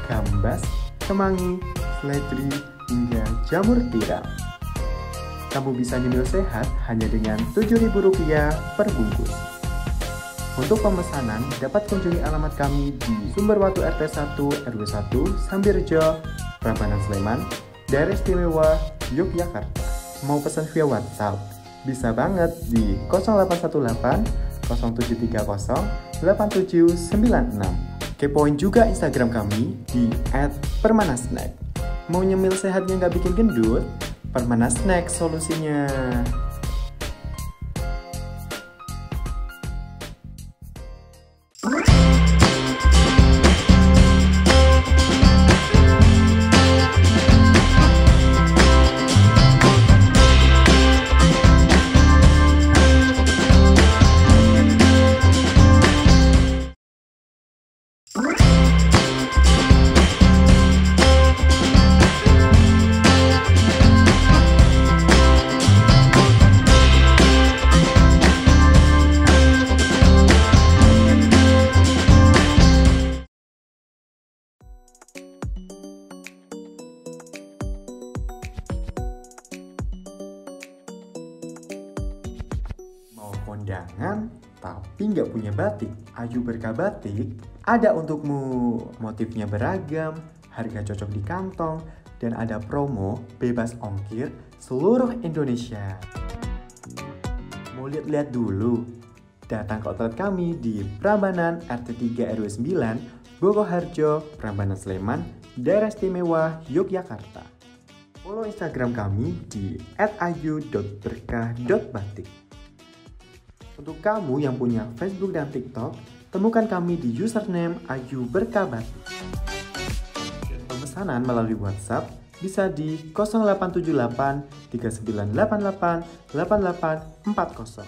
gambas, kemangi, seledri, hingga jamur tiram. Kamu bisa nyemil sehat hanya dengan Rp7.000 per bungkus. Untuk pemesanan, dapat kunjungi alamat kami di Sumberwatu RT 1 RW 1 Sambirjo, Prambanan Sleman, Daerah Istimewa Yogyakarta. Mau pesan via WhatsApp? Bisa banget di 0818 0730 8796. Kepoin juga Instagram kami di @permanasnack. Mau nyemil sehatnya nggak bikin gendut? Permana Snack solusinya. Kondangan tapi nggak punya batik? Ayu Berkah Batik ada untukmu. Motifnya beragam, harga cocok di kantong, dan ada promo bebas ongkir seluruh Indonesia. Mau lihat-lihat dulu? Datang ke outlet kami di Prambanan RT 3 RW 9, Bogoharjo, Prambanan Sleman, Daerah Istimewa Yogyakarta. Follow Instagram kami di @ayu.berkah.batik. Untuk kamu yang punya Facebook dan TikTok, temukan kami di username Ayu Berkah Batik. Pemesanan melalui WhatsApp bisa di 0878 3988 8840.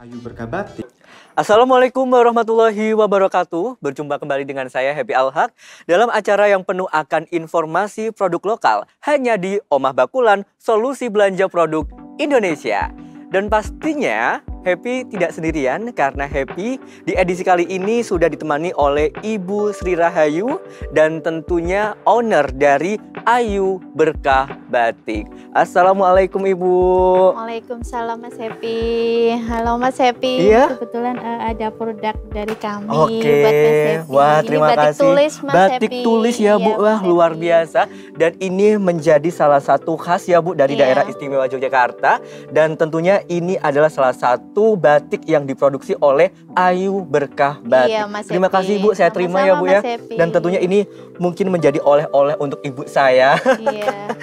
Ayu Berkah Batik. Assalamualaikum warahmatullahi wabarakatuh. Berjumpa kembali dengan saya Happy Al-Haq dalam acara yang penuh akan informasi produk lokal hanya di Omah Bakulan, solusi belanja produk Indonesia. Dan pastinya Happy tidak sendirian karena Happy di edisi kali ini sudah ditemani oleh Ibu Sri Rahayu dan tentunya owner dari Ayu Berkah Batik. Assalamualaikum Ibu. Waalaikumsalam Mas Happy. Halo Mas Happy. Iya? Kebetulan ada produk dari kami Oke. buat Mas Happy. Wah, terima ini batik kasih. Tulis, Mas batik Happy. tulis ya Bu, Iya, wah Mas luar Happy. biasa. Dan ini menjadi salah satu khas ya Bu dari Iya. daerah istimewa Yogyakarta. Dan tentunya ini adalah salah satu satu batik yang diproduksi oleh Ayu Berkah Batik. Iya, Mas Terima Epi. kasih Bu, saya terima ya Sama-sama, Bu ya. Mas Epi. Dan tentunya ini mungkin menjadi oleh-oleh untuk ibu saya. Iya.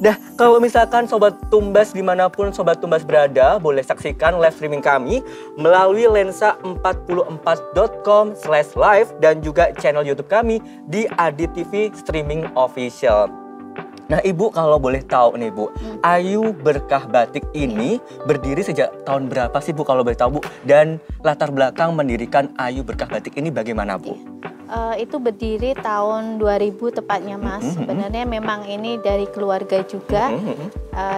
Nah, kalau misalkan Sobat Tumbas dimanapun Sobat Tumbas berada, boleh saksikan live streaming kami melalui lensa44.com/live dan juga channel YouTube kami di Adit TV Streaming Official. Nah Ibu, kalau boleh tahu nih Bu, Ayu Berkah Batik ini berdiri sejak tahun berapa sih Bu kalau boleh tahu Bu? Dan latar belakang mendirikan Ayu Berkah Batik ini bagaimana Bu? Itu berdiri tahun 2000 tepatnya Mas. Sebenarnya memang ini dari keluarga juga.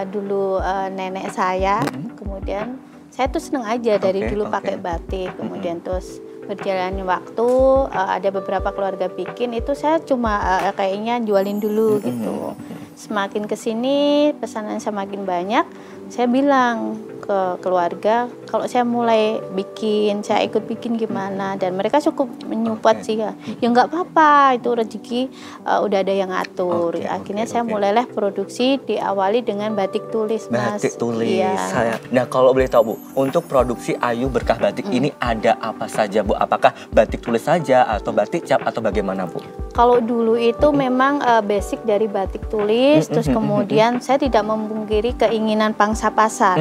Dulu nenek saya, kemudian saya tuh seneng aja dari dulu pakai batik. Kemudian terus berjalannya waktu, ada beberapa keluarga bikin, itu saya cuma kayaknya jualin dulu gitu. Semakin kesini pesanan semakin banyak, saya bilang ke keluarga kalau saya mulai bikin, saya ikut bikin gimana, dan mereka cukup menyupport sih ya. Ya nggak apa-apa, itu rezeki udah ada yang ngatur. Akhirnya saya mulailah produksi, diawali dengan batik tulis Mas. Batik tulis. Iya. Nah kalau boleh tahu Bu, untuk produksi Ayu Berkah Batik ini ada apa saja Bu? Apakah batik tulis saja atau batik cap atau bagaimana Bu? Kalau dulu itu memang basic dari batik tulis, terus kemudian saya tidak memungkiri keinginan pangsa pasar.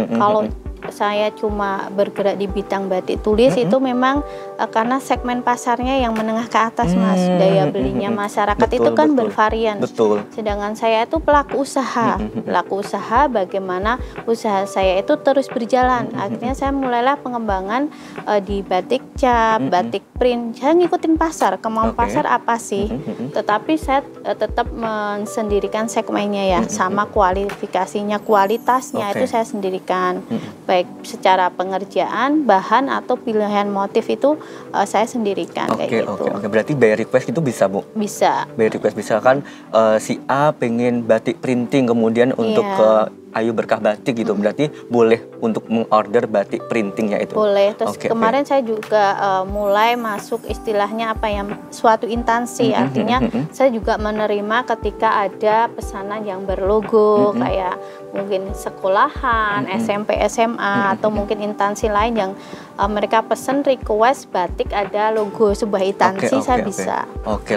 Kalau saya cuma bergerak di bidang batik tulis itu memang karena segmen pasarnya yang menengah ke atas Mas, daya belinya masyarakat itu kan bervarian. Sedangkan saya itu pelaku usaha, bagaimana usaha saya itu terus berjalan. Akhirnya saya mulailah pengembangan di batik cap, batik print. Saya ngikutin pasar, kemauan pasar apa sih? Tetapi saya tetap mensendirikan segmennya ya, sama kualifikasinya, kualitasnya itu saya sendirikan. Baik secara pengerjaan, bahan atau pilihan motif itu saya sendirikan kayak gitu. Berarti by request itu bisa Bu? Bisa. By request bisa kan si A pengen batik printing kemudian untuk ke Ayu Berkah Batik gitu, berarti boleh untuk mengorder batik printingnya itu? Boleh. Terus kemarin saya juga mulai masuk istilahnya apa ya, suatu instansi, artinya saya juga menerima ketika ada pesanan yang berlogo kayak mungkin sekolahan, SMP, SMA atau mungkin instansi lain yang mereka pesen request batik ada logo sebuah instansi, saya bisa.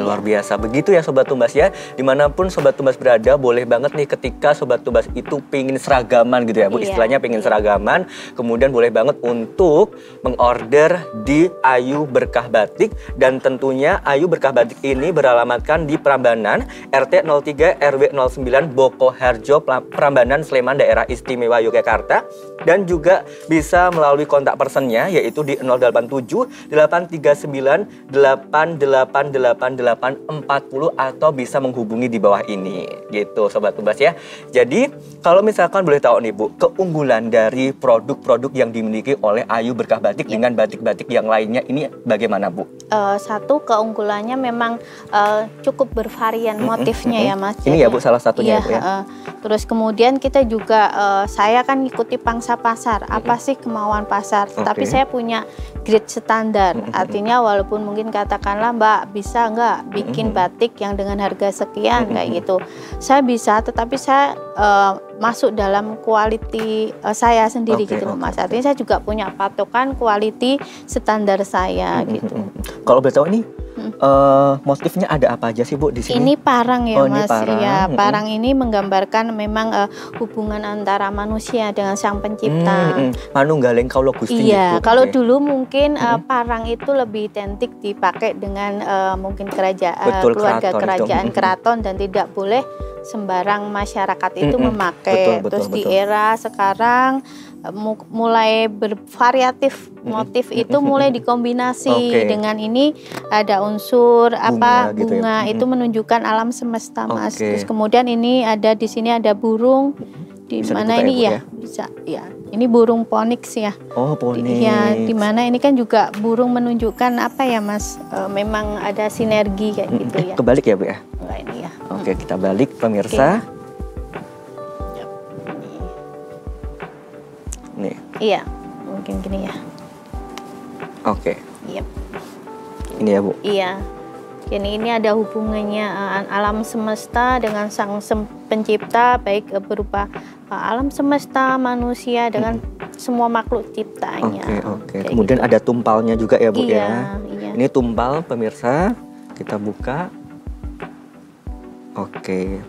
Luar biasa. Begitu ya Sobat Tumbas ya, dimanapun Sobat Tumbas berada, boleh banget nih ketika Sobat Tumbas itu pengen seragaman gitu ya Bu, istilahnya pengen seragaman, kemudian boleh banget untuk mengorder di Ayu Berkah Batik. Dan tentunya Ayu Berkah Batik ini beralamatkan di Prambanan, RT 03 RW 09 Boko Harjo, Prambanan, Sleman, Daerah Istimewa Yogyakarta. Dan juga bisa melalui kontak personnya yaitu di 087 839 8888840 atau bisa menghubungi di bawah ini gitu Sobat Tumbas ya. Jadi kalau misalkan boleh tahu nih Bu, keunggulan dari produk-produk yang dimiliki oleh Ayu Berkah Batik dengan batik-batik yang lainnya ini bagaimana Bu? Satu keunggulannya memang cukup bervarian motifnya ya Mas. Ini ya Bu salah satunya ya Bu ya. Terus kemudian kita juga saya kan ngikuti pangsa pasar, apa sih kemauan pasar, tapi saya punya grade standar, artinya walaupun mungkin katakanlah Mbak bisa nggak bikin batik yang dengan harga sekian kayak gitu, saya bisa, tetapi saya masuk dalam quality saya sendiri gitu Mas. Artinya saya juga punya patokan quality standar saya gitu. Kalau boleh tahu ini motifnya ada apa aja sih Bu di sini? Ini parang ya Mas. Parang. Ya, parang ini menggambarkan memang hubungan antara manusia dengan Sang Pencipta. Manunggaling Kaulo Gusti. Iya, kalau dulu mungkin parang itu lebih identik dipakai dengan mungkin kerajaan, keluarga kerajaan keraton, dan tidak boleh sembarang masyarakat itu memakai. Terus di era sekarang mulai bervariatif motif itu mulai dikombinasi dengan ini ada unsur bunga, bunga itu menunjukkan alam semesta Mas. Terus kemudian ini ada di sini ada burung, di mana ini ya bisa ya. Ini burung phoenix ya. Oh, phoenix. Ya, di mana ini kan juga burung menunjukkan apa ya Mas? Memang ada sinergi kayak gitu ya. Kebalik ya Bu ya? Enggak ini ya. Oke, kita balik pemirsa. Nih. Iya, mungkin gini ya. Oke. Iya. Ini ya Bu. Iya. Ini ada hubungannya alam semesta dengan Sang Pencipta, baik berupa alam semesta, manusia dengan semua makhluk ciptanya. Oke. Kemudian ada tumpalnya juga ya Bu ya. Iya. Ini tumpal pemirsa, kita buka. Oke.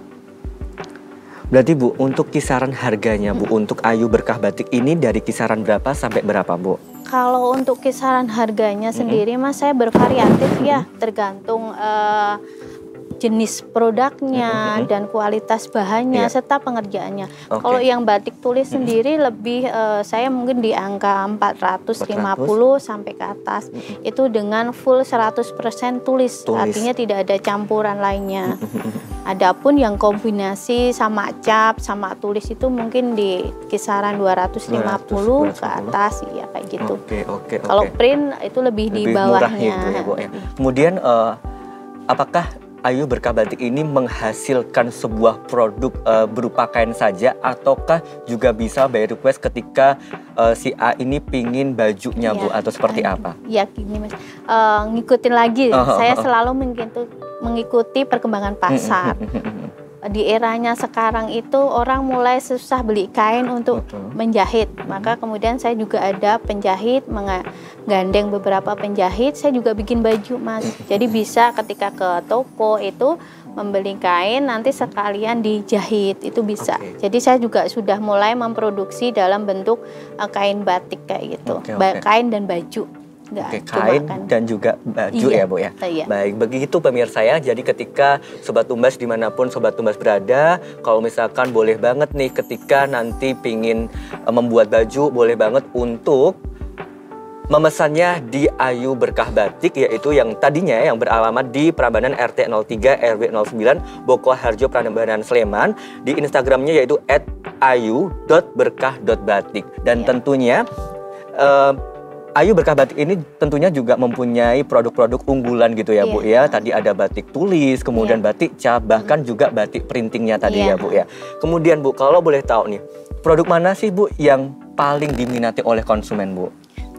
Berarti Bu, untuk kisaran harganya Bu, untuk Ayu Berkah Batik ini dari kisaran berapa sampai berapa Bu? Kalau untuk kisaran harganya sendiri Mas, saya bervariatif ya, tergantung jenis produknya dan kualitas bahannya serta pengerjaannya. Kalau yang batik tulis sendiri lebih saya mungkin di angka 450 sampai ke atas. Itu dengan full 100% tulis, artinya tidak ada campuran lainnya. Adapun yang kombinasi sama cap sama tulis itu mungkin di kisaran 250 ke atas ya kayak gitu. Kalau print itu lebih di bawahnya. Gitu ya, Bu, ya. Kemudian apakah Ayu Berkah Batik ini menghasilkan sebuah produk berupa kain saja, ataukah juga bisa by request ketika si A ini pingin bajunya Bu, atau seperti apa? Ya gini Mas, ngikutin lagi, saya selalu mengikuti perkembangan pasar. Di eranya sekarang itu orang mulai susah beli kain untuk menjahit, maka kemudian saya juga ada penjahit, menggandeng beberapa penjahit, saya juga bikin baju Mas. Jadi bisa ketika ke toko itu membeli kain nanti sekalian dijahit, itu bisa. Jadi saya juga sudah mulai memproduksi dalam bentuk kain batik kayak gitu, kain dan baju. Kain dan juga baju ya Bu ya. Baik, begitu pemirsa ya. Jadi ketika Sobat Tumbas dimanapun Sobat Tumbas berada, kalau misalkan boleh banget nih ketika nanti pingin membuat baju, boleh banget untuk memesannya di Ayu Berkah Batik, yaitu yang tadinya yang beralamat di Prambanan RT 03 RW 09 Boko Harjo Prambanan Sleman, di Instagramnya yaitu @ayu.berkah.batik. Dan tentunya Ayu Berkah Batik ini tentunya juga mempunyai produk-produk unggulan gitu ya Bu ya. Tadi ada batik tulis, kemudian batik cap, bahkan juga batik printingnya tadi ya Bu ya. Kemudian Bu, kalau boleh tahu nih, produk mana sih Bu yang paling diminati oleh konsumen Bu?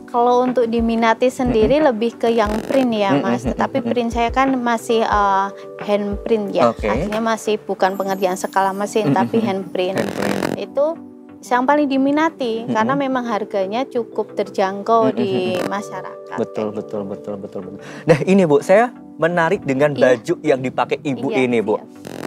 Kalau untuk diminati sendiri lebih ke yang print ya Mas, tetapi print saya kan masih hand print ya, artinya masih bukan pengerjaan skala mesin tapi hand print. Itu yang paling diminati karena memang harganya cukup terjangkau di masyarakat. Betul. Nah ini Bu, saya menarik dengan baju yang dipakai Ibu ini Bu.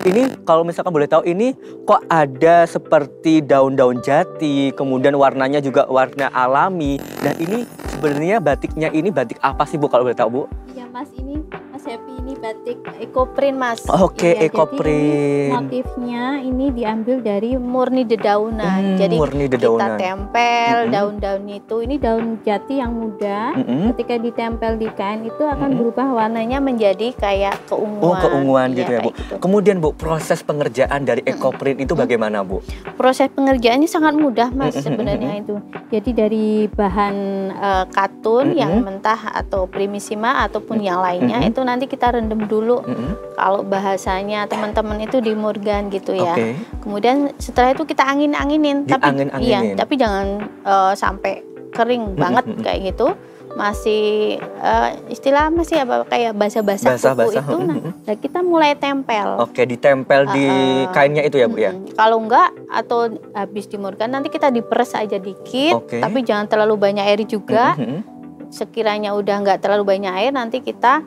Ini kalau misalkan boleh tahu, ini kok ada seperti daun-daun jati, kemudian warnanya juga warna alami. Nah ini sebenarnya batiknya ini batik apa sih Bu kalau boleh tahu Bu? Ya Mas, ini Mas Happy ini batik eco-print Mas. Eco-print. Motifnya ini diambil dari murni dedaunan. Jadi kita tempel daun-daun itu. Ini daun jati yang muda. Ketika ditempel di kain itu akan berubah warnanya menjadi kayak keunguan. Keunguan gitu ya Bu. Gitu. Kemudian Bu, proses pengerjaan dari eco-print itu bagaimana Bu? Proses pengerjaannya sangat mudah Mas sebenarnya itu. Jadi dari bahan katun yang mentah atau primisima ataupun yang lainnya itu nanti kita rendam dulu. Kalau bahasanya teman-teman itu di murgan gitu ya. Kemudian setelah itu kita angin-anginin. Tapi jangan sampai kering banget kayak gitu. Masih istilah masih apa kayak basah-basah kuku itu. Nah, kita mulai tempel. Ditempel di kainnya itu ya Bu ya. Kalau enggak atau habis dimurkan nanti kita diperes aja dikit, tapi jangan terlalu banyak air juga. Sekiranya udah enggak terlalu banyak air nanti kita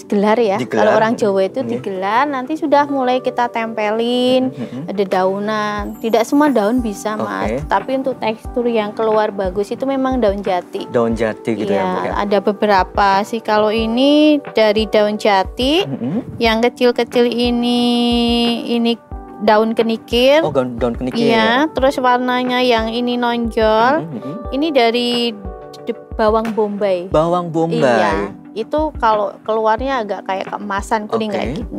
gelar ya. Kalau orang Jawa itu digelar, nanti sudah mulai kita tempelin dedaunan. Tidak semua daun bisa Mas, tapi untuk tekstur yang keluar bagus itu memang daun jati. Daun jati gitu ya Bu ya. Ada beberapa sih, kalau ini dari daun jati, yang kecil-kecil ini daun kenikir. Daun kenikir. Iya, terus warnanya yang ini nonjol. Ini dari bawang bombay. Bawang bombay. Iya. Itu kalau keluarnya agak kayak keemasan kuning kayak gitu.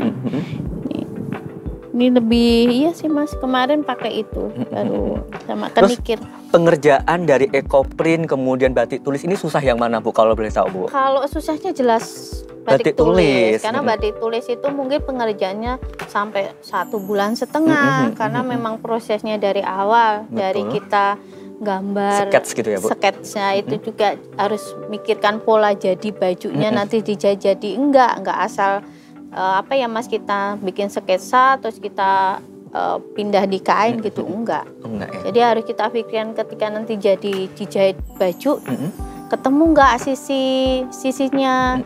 Ini lebih sih Mas, kemarin pakai itu baru sama kenikir. Terus pengerjaan dari eco-print kemudian batik tulis ini susah yang mana Bu kalau boleh tahu Bu? Kalau susahnya jelas batik tulis. Karena batik tulis itu mungkin pengerjaannya sampai 1,5 bulan karena memang prosesnya dari awal. Dari kita gambar sketch gitu ya Bu. Sketchnya itu juga harus mikirkan pola jadi bajunya nanti jadi enggak asal Mas kita bikin sketsa terus kita pindah di kain gitu, enggak. Enggak ya. Jadi harus kita pikirkan ketika nanti jadi dijahit baju, ketemu nggak sisinya.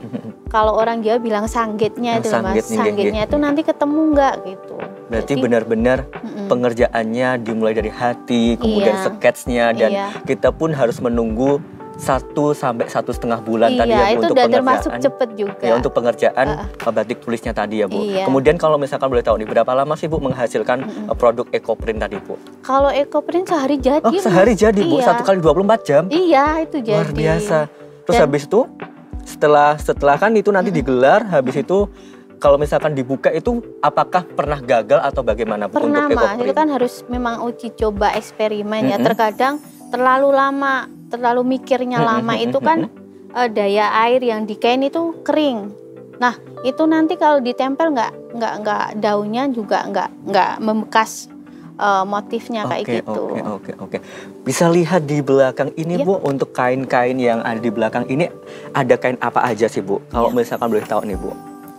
Kalau orang Jawa bilang sanggitnya itu Mas, sanggitnya itu nanti ketemu nggak gitu. Berarti benar-benar pengerjaannya dimulai dari hati, kemudian sketsnya, dan kita pun harus menunggu 1 sampai 1,5 bulan tadi ya Bu, itu untuk udah pengerjaan. termasuk cepet juga. Ya, untuk pengerjaan batik tulisnya tadi ya Bu. Kemudian kalau misalkan boleh tahu nih, berapa lama sih Bu menghasilkan produk ekoprint tadi Bu? Kalau ekoprint sehari jadi. Oh, sehari jadi Bu, 1 kali 24 jam? Iya, itu jadi. Luar biasa. Terus habis itu, setelah kan itu nanti digelar, habis itu kalau misalkan dibuka itu apakah pernah gagal atau bagaimana Bu untuk ekoprint? Pernah Mas, itu kan harus memang uji coba eksperimen ya. Terkadang terlalu lama, terlalu mikirnya lama itu kan daya air yang di kain itu kering. Nah itu nanti kalau ditempel nggak daunnya juga nggak membekas motifnya kayak gitu. Oke. Bisa lihat di belakang ini Bu, untuk kain-kain yang ada di belakang ini ada kain apa aja sih Bu? Kalau misalkan boleh tahu nih Bu.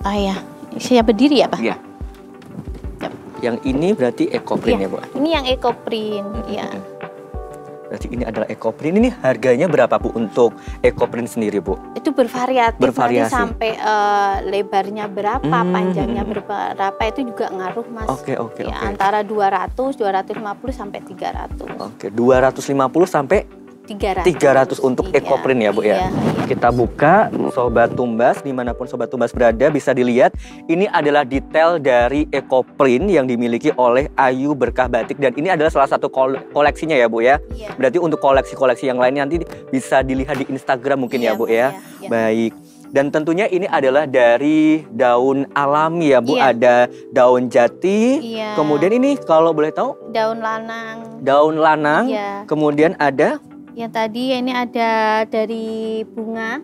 Oh ya, saya berdiri ya Pak? Iya. Yang ini berarti ekoprint ya Bu? Ini yang ekoprint, ya. Berarti ini adalah ekoprint. Ini harganya berapa Bu untuk ekoprint sendiri Bu? Itu bervariatif. Bervariasi. Nanti sampai lebarnya berapa, panjangnya berapa itu juga ngaruh Mas. Oke. Antara 200, 250 sampai 300. Oke, 250 sampai 300 untuk ekoprint ya Bu ya. Kita buka Sobat Tumbas, dimanapun Sobat Tumbas berada bisa dilihat. Ini adalah detail dari ekoprint yang dimiliki oleh Ayu Berkah Batik, dan ini adalah salah satu koleksinya ya Bu ya. Berarti untuk koleksi-koleksi yang lainnya nanti bisa dilihat di Instagram mungkin ya Bu ya. Baik. Dan tentunya ini adalah dari daun alami ya Bu, ada daun jati. Kemudian ini kalau boleh tahu daun lanang. Daun lanang. Kemudian ada yang tadi ini ada dari bunga.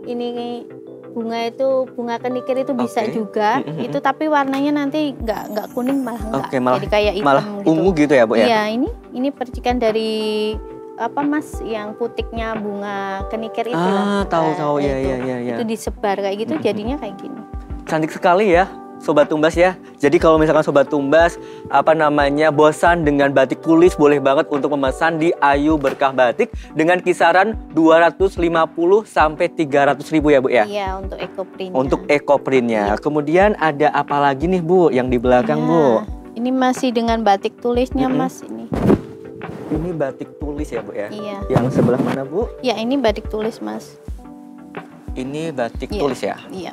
Ini bunga itu bunga kenikir itu bisa juga. Itu tapi warnanya nanti nggak kuning malah enggak. Jadi kayak hitam malah gitu. Ungu gitu ya Bu ya. Iya, ini percikan dari apa Mas yang putiknya bunga kenikir itu lah. Tahu ya. Itu disebar kayak gitu jadinya kayak gini. Cantik sekali ya Sobat Tumbas ya. Jadi kalau misalkan Sobat Tumbas bosan dengan batik tulis, boleh banget untuk memesan di Ayu Berkah Batik dengan kisaran 250 sampai 300 ribu ya Bu ya. Iya, untuk ekoprintnya. Untuk ekoprintnya. Kemudian ada apa lagi nih Bu yang di belakang Bu? Ini masih dengan batik tulisnya Mas ini. Ini batik tulis ya Bu ya. Iya. Yang sebelah mana Bu? Ya, ini batik tulis Mas. Ini batik tulis ya. Iya.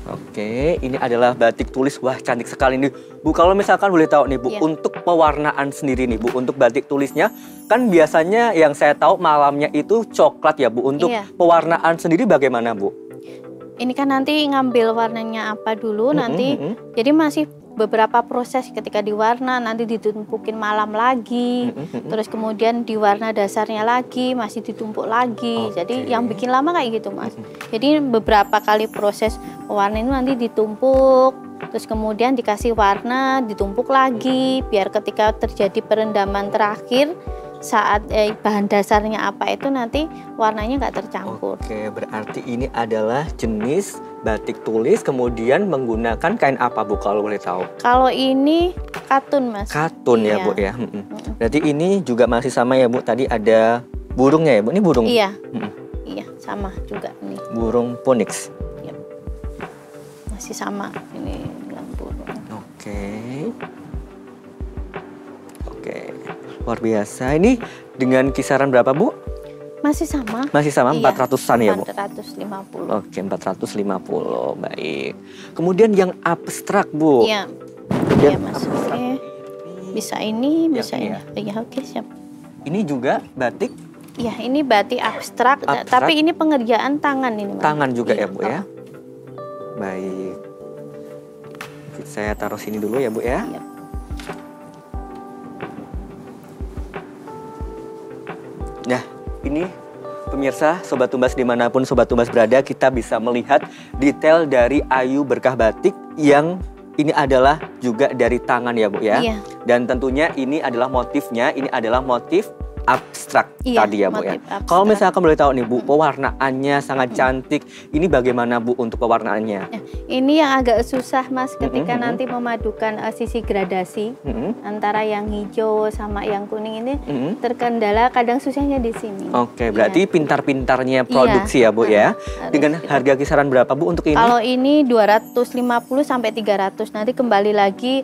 Oke, ini adalah batik tulis. Wah, cantik sekali nih Bu. Kalau misalkan boleh tahu nih Bu, untuk pewarnaan sendiri nih Bu, untuk batik tulisnya kan biasanya yang saya tahu malamnya itu coklat ya Bu. Untuk pewarnaan sendiri bagaimana Bu? Ini kan nanti ngambil warnanya apa dulu nanti. Jadi masih beberapa proses ketika diwarna, nanti ditumpukin malam lagi, terus kemudian diwarna dasarnya lagi, masih ditumpuk lagi. Jadi yang bikin lama kayak gitu Mas. Jadi beberapa kali proses pewarna itu nanti ditumpuk, terus kemudian dikasih warna, ditumpuk lagi, biar ketika terjadi perendaman terakhir saat bahan dasarnya apa itu nanti warnanya nggak tercampur. Oke, berarti ini adalah jenis batik tulis, kemudian menggunakan kain apa Bu kalau boleh tahu? Kalau ini katun Mas. Katun ya Bu ya. Berarti ini juga masih sama ya Bu, tadi ada burungnya ya Bu, ini burung? Iya, iya sama juga ini. Burung phoenix. Yep. Masih sama ini dengan burung. Oke, luar biasa. Ini dengan kisaran berapa Bu? Masih sama. Masih sama, 400-an ya Bu? 450. Oke, 450, baik. Kemudian yang abstrak Bu? Iya, iya Mas. Oke. Bisa ini, bisa ini. Iya, oke siap. Ini juga batik? Iya, ini batik abstrak, tapi ini pengerjaan tangan ini Mas. Tangan juga ya Bu ya? Baik. Saya taruh sini dulu ya Bu ya. Iya. Nah, ini pemirsa Sobat Tumbas dimanapun Sobat Tumbas berada, kita bisa melihat detail dari Ayu Berkah Batik yang ini adalah juga dari tangan ya Bu ya. Iya. Dan tentunya ini adalah motifnya, ini adalah motif abstrak Iya, tadi ya Bu ya. motif abstrak. Kalau misalkan boleh tahu nih Bu, pewarnaannya sangat cantik. Ini bagaimana Bu untuk pewarnaannya? Ini yang agak susah Mas ketika nanti memadukan sisi gradasi antara yang hijau sama yang kuning ini terkendala kadang susahnya di sini. Oke, berarti pintar-pintarnya produksi ya Bu ya. Dengan harga kisaran berapa Bu untuk ini? Kalau ini 250 sampai 300. Nanti kembali lagi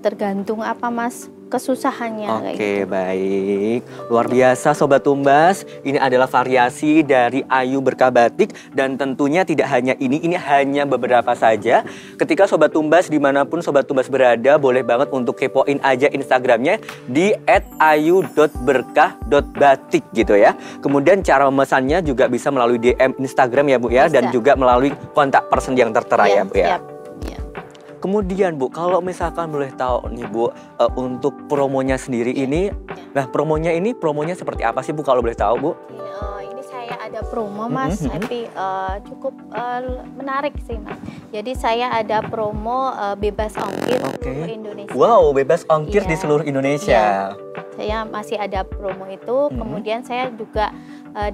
tergantung apa Mas kesusahannya. Oke, baik. Luar biasa Sobat Tumbas. Ini adalah variasi dari Ayu Berkah Batik. Dan tentunya tidak hanya ini hanya beberapa saja. Ketika Sobat Tumbas dimanapun Sobat Tumbas berada, boleh banget untuk kepoin aja Instagramnya di @ayu.berkah.batik gitu ya. Kemudian cara memesannya juga bisa melalui DM Instagram ya Bu ya. Bisa. Dan juga melalui kontak person yang tertera ya Bu ya. Siap. Ya. Kemudian Bu, kalau misalkan boleh tahu nih Bu, untuk promonya sendiri ini, nah promonya seperti apa sih Bu kalau boleh tahu Bu? Ini saya ada promo Mas, tapi cukup menarik sih Mas. Jadi saya ada promo bebas ongkir seluruh Indonesia. Wow, bebas ongkir di seluruh Indonesia. Saya masih ada promo itu, kemudian saya juga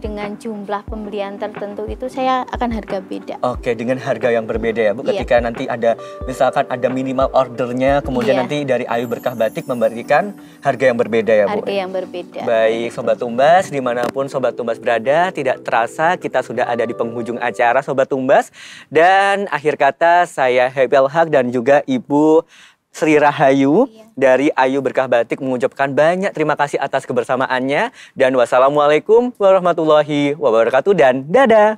dengan jumlah pembelian tertentu itu saya akan harga beda. Oke, dengan harga yang berbeda ya Bu. Ketika nanti ada misalkan ada minimal ordernya, kemudian nanti dari Ayu Berkah Batik memberikan harga yang berbeda ya Bu. Harga yang berbeda. Baik Sobat Tumbas, dimanapun Sobat Tumbas berada, tidak terasa kita sudah ada di penghujung acara Sobat Tumbas. Dan akhir kata saya Happy Haq dan juga Ibu Sri Rahayu dari Ayu Berkah Batik mengucapkan banyak terima kasih atas kebersamaannya. Dan wassalamualaikum warahmatullahi wabarakatuh dan dadah.